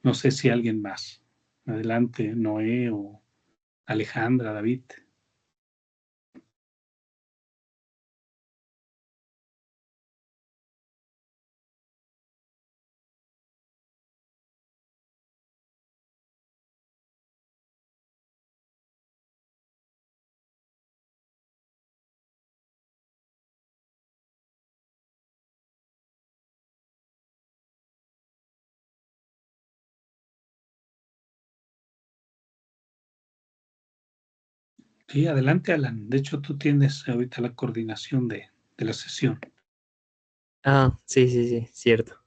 No sé si alguien más. Adelante, Noé o Alejandra, David. Sí, adelante, Alan. De hecho, tú tienes ahorita la coordinación de la sesión. Ah, sí, sí, sí, cierto.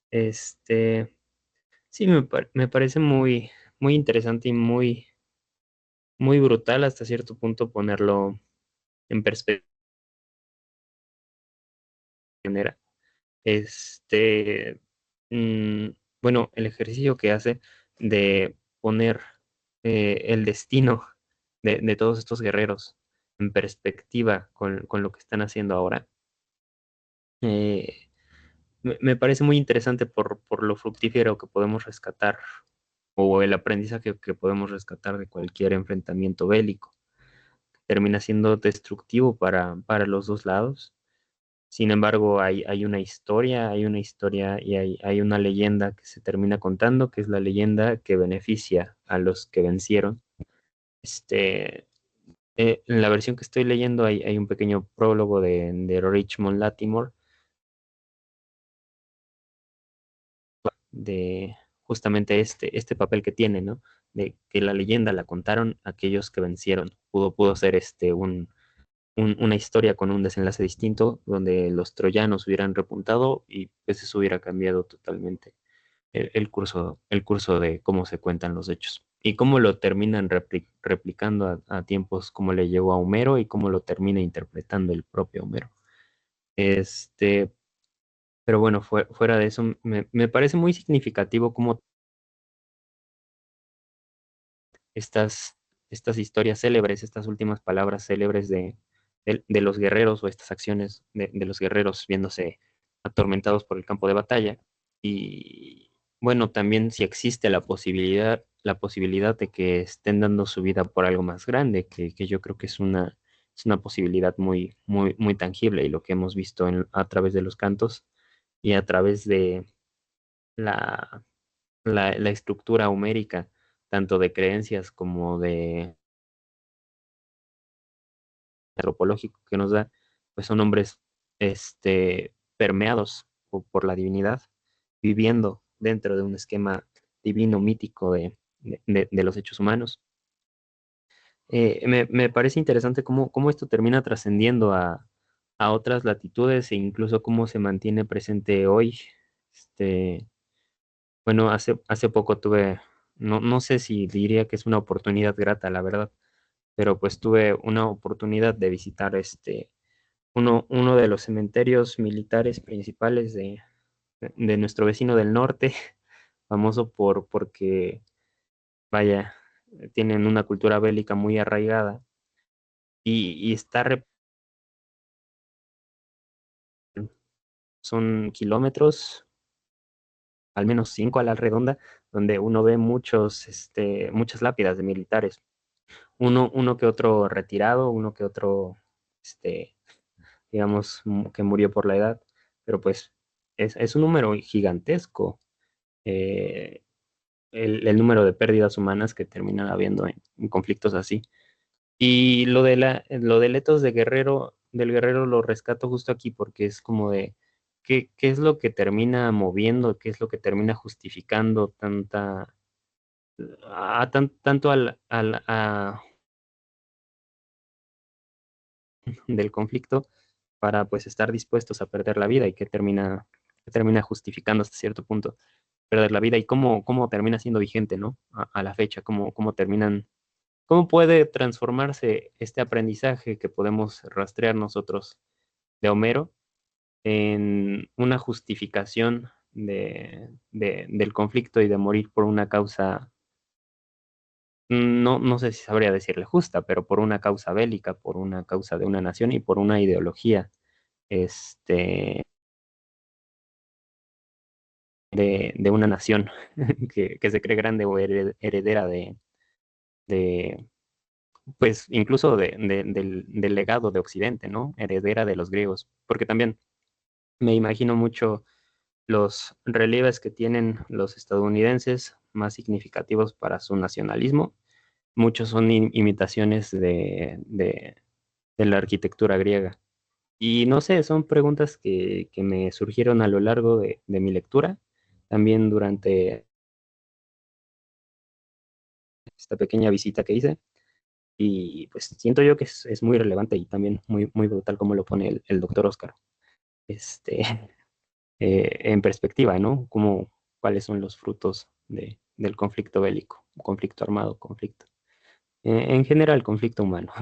Este, sí, me parece muy interesante y muy brutal hasta cierto punto ponerlo en perspectiva. Este, mm, bueno, el ejercicio que hace de poner el destino de todos estos guerreros en perspectiva con lo que están haciendo ahora, eh, me parece muy interesante por lo fructífero que podemos rescatar o el aprendizaje que podemos rescatar de cualquier enfrentamiento bélico. Termina siendo destructivo para los dos lados. Sin embargo, hay una historia y hay una leyenda que se termina contando, que es la leyenda que beneficia a los que vencieron. Este, en la versión que estoy leyendo hay un pequeño prólogo de Richmond Latimore, de justamente este papel que tiene, ¿no? De que la leyenda la contaron aquellos que vencieron. Pudo ser una historia con un desenlace distinto, donde los troyanos hubieran repuntado y pues eso hubiera cambiado totalmente el curso de cómo se cuentan los hechos. y cómo lo terminan replicando a tiempos como le llegó a Homero y cómo lo termina interpretando el propio Homero. Este, pero bueno, fuera de eso, me parece muy significativo cómo estas, estas historias célebres, estas últimas palabras célebres de los guerreros o estas acciones de los guerreros viéndose atormentados por el campo de batalla. Y bueno, también si existe la posibilidad de que estén dando su vida por algo más grande, que yo creo que es una posibilidad muy tangible y lo que hemos visto a través de los cantos y a través de la, la estructura homérica, tanto de creencias como de antropológico que nos da, pues son hombres permeados por la divinidad, viviendo dentro de un esquema divino mítico de los hechos humanos. Me parece interesante cómo esto termina trascendiendo a otras latitudes e incluso cómo se mantiene presente hoy. Este, bueno, hace poco tuve, no sé si diría que es una oportunidad grata, la verdad, pero pues tuve una oportunidad de visitar uno de los cementerios militares principales de nuestro vecino del norte, famoso porque, vaya, tienen una cultura bélica muy arraigada y son kilómetros, al menos 5 a la redonda, donde uno ve muchas lápidas de militares. Uno que otro retirado, uno que otro, este, digamos, que murió por la edad, pero pues es un número gigantesco. eh, el número de pérdidas humanas que terminan habiendo en conflictos así. Y lo del etos del guerrero lo rescato justo aquí porque es como de qué es lo que termina moviendo, qué es lo que termina justificando tanto del conflicto para pues estar dispuestos a perder la vida y que termina justificando hasta cierto punto perder la vida y cómo termina siendo vigente, ¿no? A la fecha, cómo puede transformarse este aprendizaje que podemos rastrear nosotros de Homero en una justificación del conflicto y de morir por una causa, no sé si sabría decirle justa, pero por una causa bélica, por una causa de una nación y por una ideología este, de una nación que se cree grande o heredera de, pues incluso del legado de Occidente, ¿no? Heredera de los griegos, porque también me imagino mucho los relieves que tienen los estadounidenses más significativos para su nacionalismo. Muchos son imitaciones de la arquitectura griega. Y no sé, son preguntas que me surgieron a lo largo de mi lectura, también durante esta pequeña visita que hice. Y pues siento yo que es muy relevante y también muy brutal como lo pone el doctor Oscar, este, en perspectiva, ¿no? Cuáles son los frutos del conflicto bélico, conflicto armado, conflicto. En general, conflicto humano.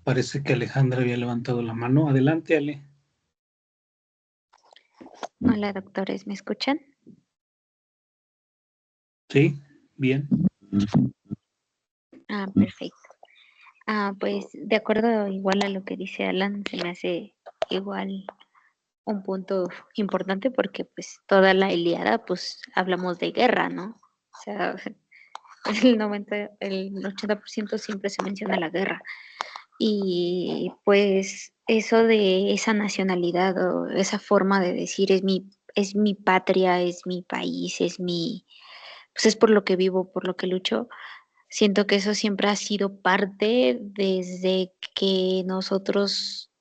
Parece que Alejandra había levantado la mano. Adelante, Ale. Hola, doctores, ¿me escuchan? Sí, bien. Perfecto. Pues de acuerdo igual a lo que dice Alan, se me hace igual un punto importante porque pues toda la Ilíada pues hablamos de guerra, ¿no? O sea, el 80% siempre se menciona la guerra. Y pues eso de esa nacionalidad o esa forma de decir es mi patria, es mi país, pues es por lo que vivo, por lo que lucho. Siento que eso siempre ha sido parte desde que nosotros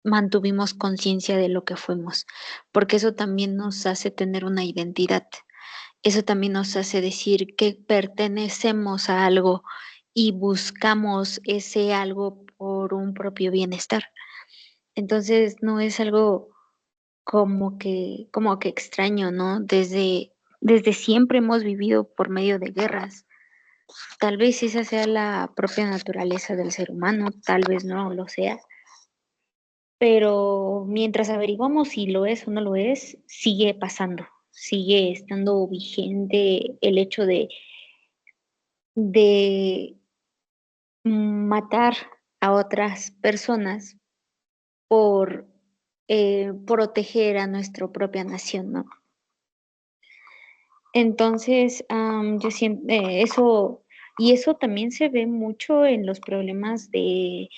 mantuvimos conciencia de lo que fuimos, porque eso también nos hace tener una identidad, eso también nos hace decir que pertenecemos a algo y buscamos ese algo por un propio bienestar. Entonces no es algo como que extraño, ¿no? Desde siempre hemos vivido por medio de guerras. Tal vez esa sea la propia naturaleza del ser humano, tal vez no lo sea, pero mientras averiguamos si lo es o no lo es, sigue pasando, sigue estando vigente el hecho de matar a otras personas por proteger a nuestra propia nación, ¿no? Entonces, yo siento eso, y eso también se ve mucho en los problemas de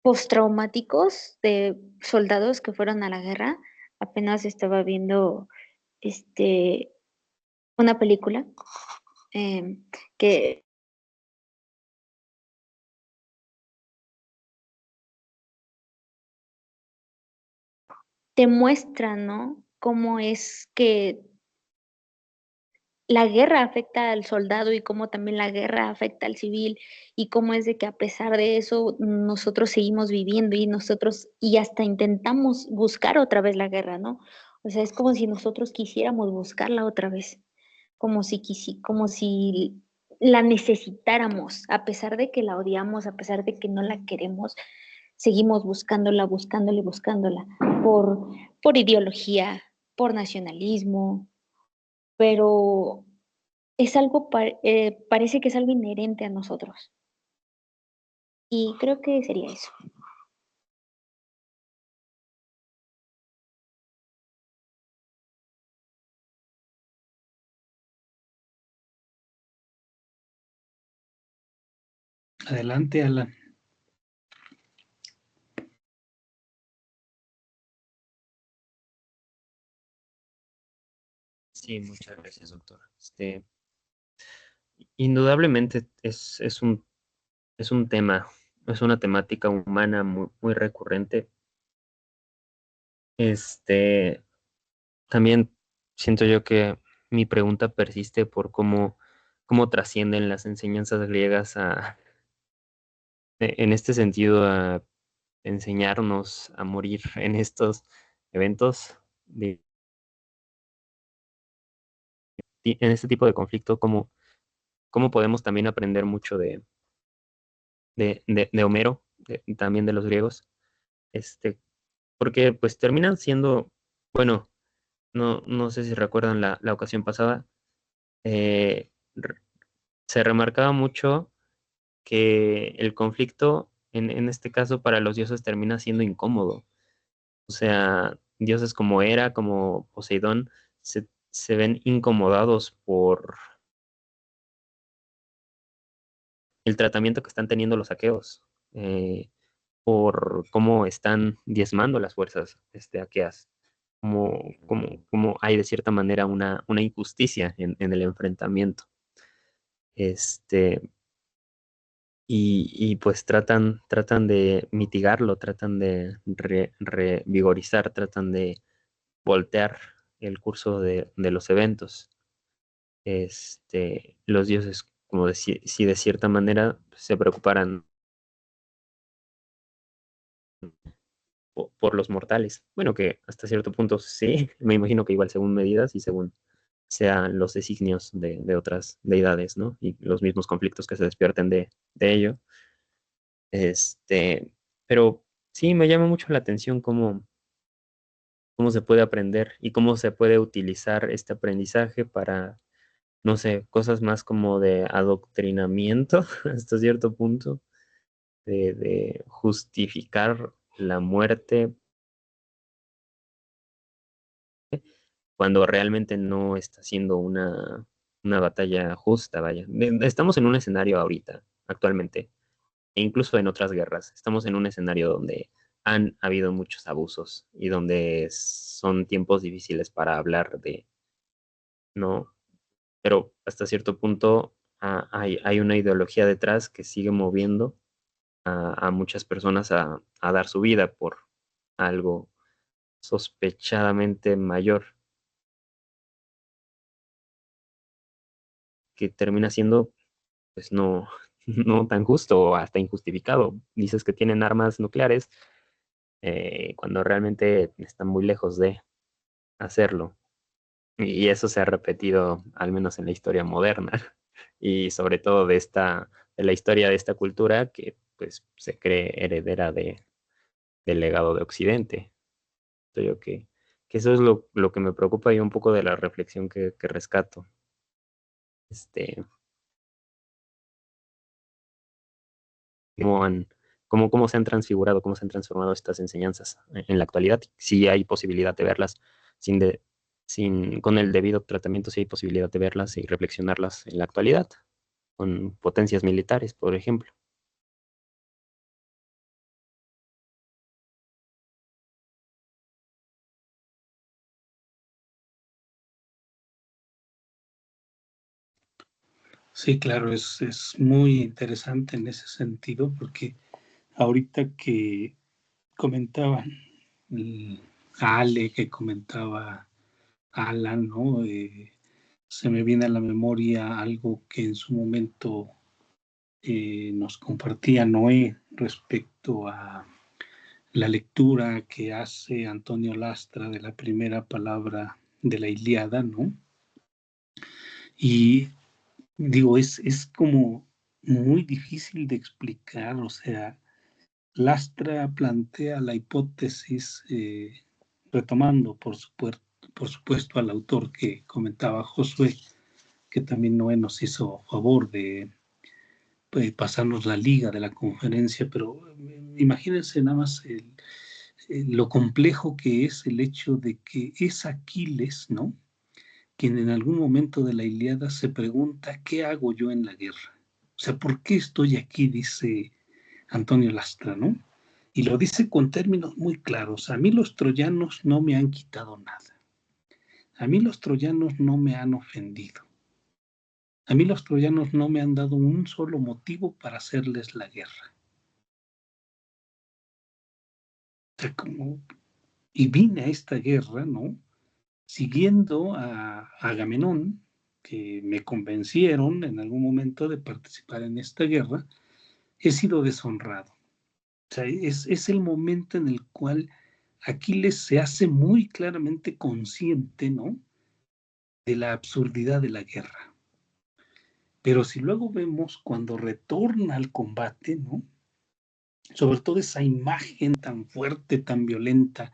postraumáticos de soldados que fueron a la guerra. Apenas estaba viendo este, una película que te muestra, ¿no? Cómo es que la guerra afecta al soldado y cómo también la guerra afecta al civil y cómo es de que a pesar de eso nosotros seguimos viviendo y nosotros y hasta intentamos buscar otra vez la guerra, ¿no? O sea, es como si nosotros quisiéramos buscarla otra vez, como si la necesitáramos, a pesar de que la odiamos, a pesar de que no la queremos, seguimos buscándola, buscándola y buscándola por, por ideología, por nacionalismo, pero es algo, parece que es algo inherente a nosotros. Y creo que sería eso. Adelante, Alan. Sí, muchas gracias, doctor. Indudablemente es un tema, es una temática humana muy, muy recurrente. Este, También siento yo que mi pregunta persiste por cómo trascienden las enseñanzas griegas en este sentido, a enseñarnos a morir en estos eventos, en este tipo de conflicto, cómo podemos también aprender mucho de Homero, también de los griegos, este, porque pues terminan siendo, bueno, no sé si recuerdan la ocasión pasada, eh, r- se remarcaba mucho que el conflicto, en este caso para los dioses, termina siendo incómodo. O sea, dioses como Hera, como Poseidón, se ven incomodados por el tratamiento que están teniendo los aqueos, por cómo están diezmando las fuerzas aqueas, como hay de cierta manera una injusticia en el enfrentamiento. Este, y pues tratan de mitigarlo, tratan de revigorizar, tratan de voltear el curso de los eventos. Los dioses, como si de cierta manera se preocuparan por los mortales. Bueno, que hasta cierto punto sí, me imagino que igual según medidas y según sean los designios de otras deidades, ¿no? Y los mismos conflictos que se despierten de ello. Este, pero sí, me llama mucho la atención cómo se puede aprender y cómo se puede utilizar este aprendizaje para, no sé, cosas más como de adoctrinamiento hasta cierto punto, de justificar la muerte cuando realmente no está siendo una batalla justa, vaya. Estamos en un escenario ahorita, actualmente, e incluso en otras guerras, estamos en un escenario donde han habido muchos abusos y donde son tiempos difíciles para hablar de, ¿no? Pero hasta cierto punto hay una ideología detrás que sigue moviendo a muchas personas a dar su vida por algo sospechadamente mayor, que termina siendo, pues no, no tan justo o hasta injustificado. Dices que tienen armas nucleares, cuando realmente están muy lejos de hacerlo. Y eso se ha repetido, al menos en la historia moderna, y sobre todo de la historia de esta cultura que pues se cree heredera del legado de Occidente. Yo que eso es lo que me preocupa y un poco de la reflexión que rescato. Este, cómo se han transfigurado, cómo se han transformado estas enseñanzas en la actualidad. Si hay posibilidad de verlas con el debido tratamiento, si hay posibilidad de verlas y reflexionarlas en la actualidad, con potencias militares, por ejemplo. Sí, claro, es muy interesante en ese sentido, porque ahorita que comentaban Ale, que comentaba Alan, ¿no? Se me viene a la memoria algo que en su momento nos compartía Noé respecto a la lectura que hace Antonio Lastra de la primera palabra de la Ilíada, ¿no? Y digo, es como muy difícil de explicar, o sea, Lastra plantea la hipótesis, retomando por supuesto al autor que comentaba Josué, que también Noé nos hizo favor de pasarnos la liga de la conferencia, pero imagínense nada más lo complejo que es el hecho de que es Aquiles, ¿no? Quien en algún momento de la Ilíada se pregunta, ¿qué hago yo en la guerra? O sea, ¿por qué estoy aquí? Dice Antonio Lastra, ¿no? Y lo dice con términos muy claros. A mí los troyanos no me han quitado nada. A mí los troyanos no me han ofendido. A mí los troyanos no me han dado un solo motivo para hacerles la guerra. O sea, y vine a esta guerra, ¿no? Siguiendo a Agamenón, que me convencieron en algún momento de participar en esta guerra, he sido deshonrado. O sea, es el momento en el cual Aquiles se hace muy claramente consciente, ¿no? De la absurdidad de la guerra. Pero si luego vemos cuando retorna al combate, ¿no? Sobre todo esa imagen tan fuerte, tan violenta,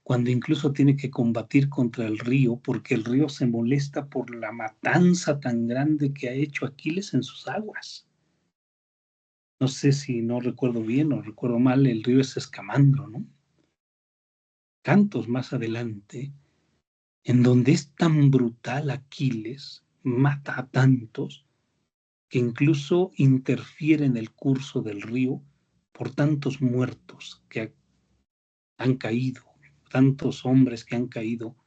cuando incluso tiene que combatir contra el río, porque el río se molesta por la matanza tan grande que ha hecho Aquiles en sus aguas. No sé si no recuerdo bien o recuerdo mal, el río es Escamandro, ¿no? Cantos más adelante, en donde es tan brutal Aquiles, mata a tantos, que incluso interfiere en el curso del río por tantos muertos que han caído, tantos hombres que han caído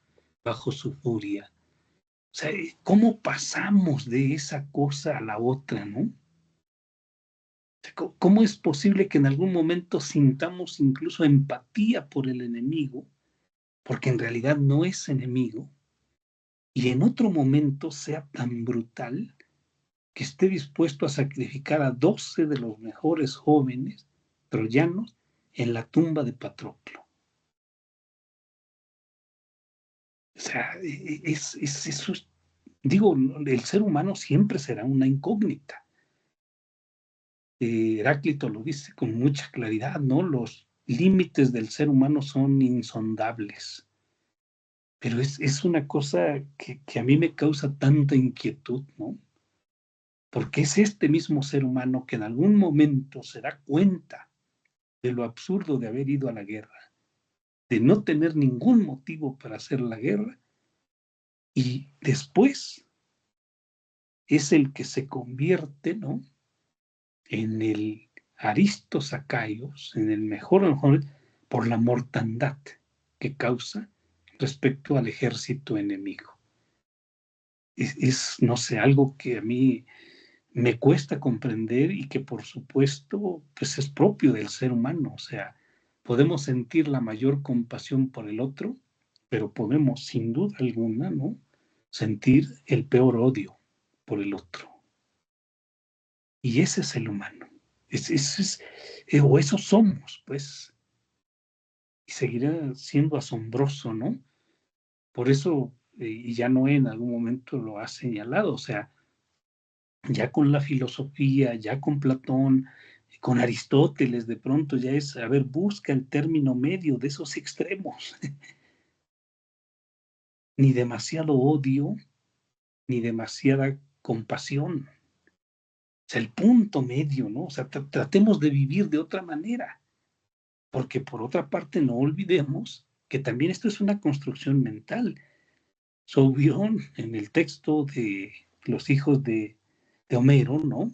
bajo su furia. O sea, ¿cómo pasamos de esa cosa a la otra, no? O sea, ¿cómo es posible que en algún momento sintamos incluso empatía por el enemigo, porque en realidad no es enemigo, y en otro momento sea tan brutal que esté dispuesto a sacrificar a 12 de los mejores jóvenes troyanos en la tumba de Patroclo? O sea, eso digo, el ser humano siempre será una incógnita. Heráclito lo dice con mucha claridad, ¿no? Los límites del ser humano son insondables. Pero es una cosa que a mí me causa tanta inquietud, ¿no? Porque es este mismo ser humano que en algún momento se da cuenta de lo absurdo de haber ido a la guerra, de no tener ningún motivo para hacer la guerra, y después es el que se convierte, ¿no? En el Aristos Acaios, en el mejor, por la mortandad que causa respecto al ejército enemigo. No sé, algo que a mí me cuesta comprender y que por supuesto pues es propio del ser humano. O sea, podemos sentir la mayor compasión por el otro, pero podemos sin duda alguna, ¿no? Sentir el peor odio por el otro. Y ese es el humano. O eso somos, pues. y seguirá siendo asombroso, ¿no? Por eso, y ya Noé en algún momento lo ha señalado, o sea, ya con la filosofía, ya con Platón, con Aristóteles, de pronto ya es, a ver, busca el término medio de esos extremos, ni demasiado odio, ni demasiada compasión. O sea, el punto medio, ¿no? O sea, tratemos de vivir de otra manera, porque por otra parte no olvidemos que también esto es una construcción mental. Sauvión, en el texto de los hijos de Homero, ¿no?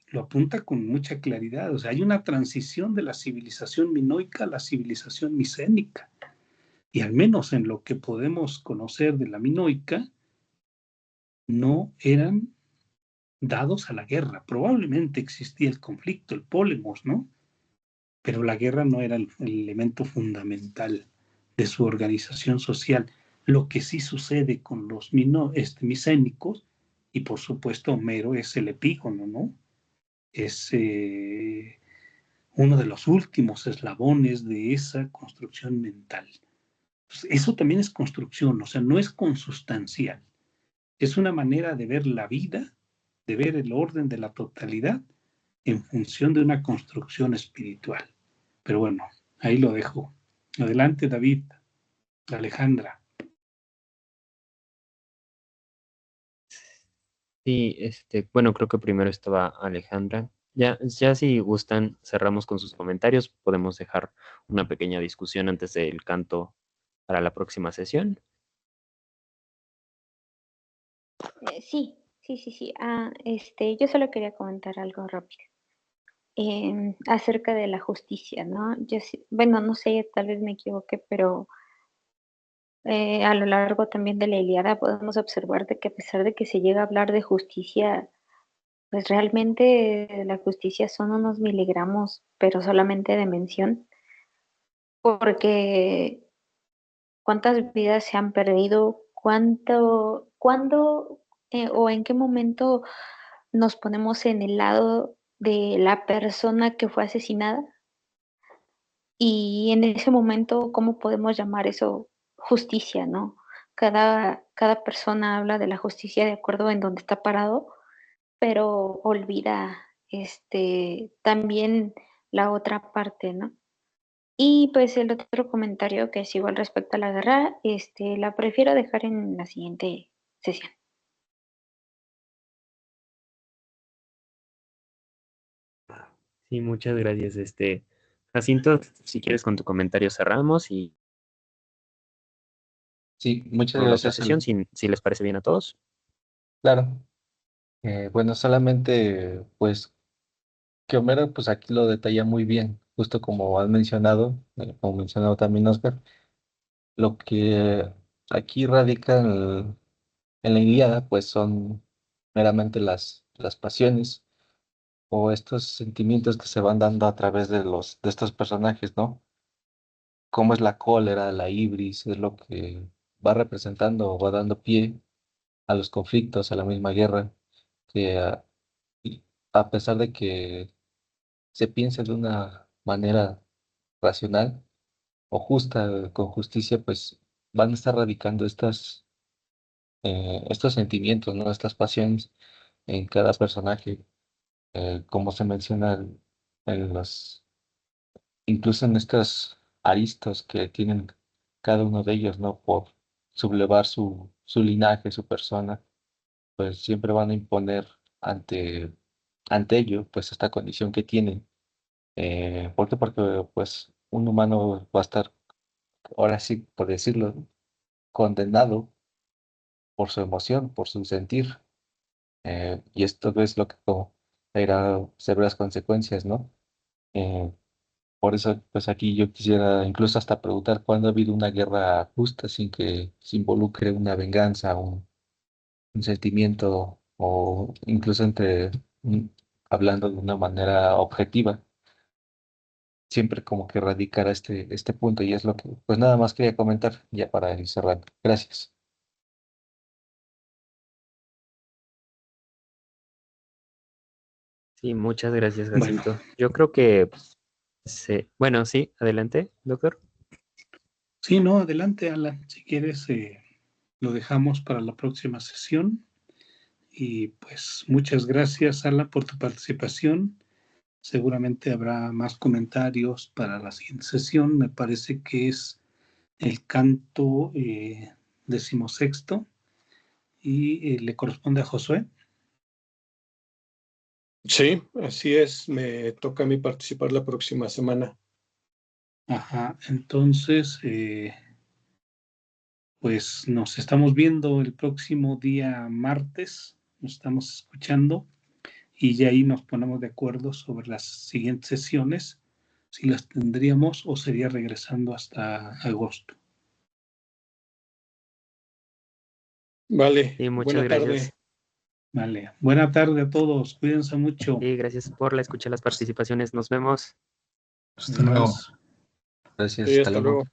Lo apunta con mucha claridad. O sea, hay una transición de la civilización minoica a la civilización micénica. Y al menos en lo que podemos conocer de la minoica, no eran dados a la guerra. Probablemente existía el conflicto, el pólemos, ¿no? Pero la guerra no era el elemento fundamental de su organización social. Lo que sí sucede con los micénicos, y por supuesto Homero es el epígono, ¿no? Es uno de los últimos eslabones de esa construcción mental. Pues eso también es construcción, o sea, no es consustancial. Es una manera de ver la vida, de ver el orden de la totalidad en función de una construcción espiritual. Pero bueno, ahí lo dejo. Adelante, David, Alejandra. Sí, bueno, creo que primero estaba Alejandra. Ya si gustan, cerramos con sus comentarios. Podemos dejar una pequeña discusión antes del canto para la próxima sesión. Sí, sí, sí, sí. Yo solo quería comentar algo rápido acerca de la justicia, ¿no? Bueno, no sé, tal vez me equivoque, pero a lo largo también de la Ilíada podemos observar de que a pesar de que se llega a hablar de justicia, pues realmente la justicia son unos miligramos, pero solamente de mención, porque cuántas vidas se han perdido, cuándo o en qué momento nos ponemos en el lado de la persona que fue asesinada y en ese momento, ¿cómo podemos llamar eso justicia, no? Cada persona habla de la justicia de acuerdo en donde está parado, pero olvida también la otra parte, ¿no? Y pues el otro comentario que es igual respecto a la guerra, la prefiero dejar en la siguiente sesión. Sí, muchas gracias. Jacinto, si quieres con tu comentario cerramos y Sí, muchas por la otra gracias, sesión, si les parece bien a todos. claro. Bueno, solamente pues que Homero pues aquí lo detalla muy bien, justo como has mencionado, como mencionado también Oscar, lo que aquí radica en la Ilíada pues son meramente las pasiones o estos sentimientos que se van dando a través de estos personajes, ¿no? Cómo es la cólera, la ibris, es lo que va representando o va dando pie a los conflictos, a la misma guerra, que y a pesar de que se piense de una manera racional o justa, con justicia, pues van a estar radicando estos sentimientos, ¿no? Estas pasiones en cada personaje, como se menciona en los, incluso en estos aristos que tienen cada uno de ellos, ¿no? Por sublevar su linaje, su persona, pues siempre van a imponer ante, ante ello, pues esta condición que tienen. ¿Por qué? Porque pues un humano va a estar, ahora sí, por decirlo, condenado por su emoción, por su sentir. Y esto es lo que traerá severas consecuencias, ¿no? Eh, por eso, pues aquí yo quisiera incluso hasta preguntar cuándo ha habido una guerra justa sin que se involucre una venganza, un sentimiento o incluso mm, hablando de una manera objetiva, siempre como que radicara este punto y es lo que pues nada más quería comentar ya para ir cerrando. Gracias. Sí, muchas gracias, Bueno, Jacinto. Yo creo que Sí. Bueno, sí, adelante, doctor. Sí, no, adelante, Alan. Si quieres, lo dejamos para la próxima sesión. Y pues muchas gracias, Alan, por tu participación. Seguramente habrá más comentarios para la siguiente sesión. Me parece que es el canto 16º y le corresponde a Josué. Sí, así es. Me toca a mí participar la próxima semana. Ajá, entonces, pues nos estamos viendo el próximo día martes, nos estamos escuchando y ya ahí nos ponemos de acuerdo sobre las siguientes sesiones, si las tendríamos o sería regresando hasta agosto. Vale, Sí, muchas buena gracias. tarde. Vale, buena tarde a todos, cuídense mucho. Sí, gracias por la escucha, las participaciones. Nos vemos. Hasta luego. Adiós. Gracias, Sí, hasta hasta luego. luego.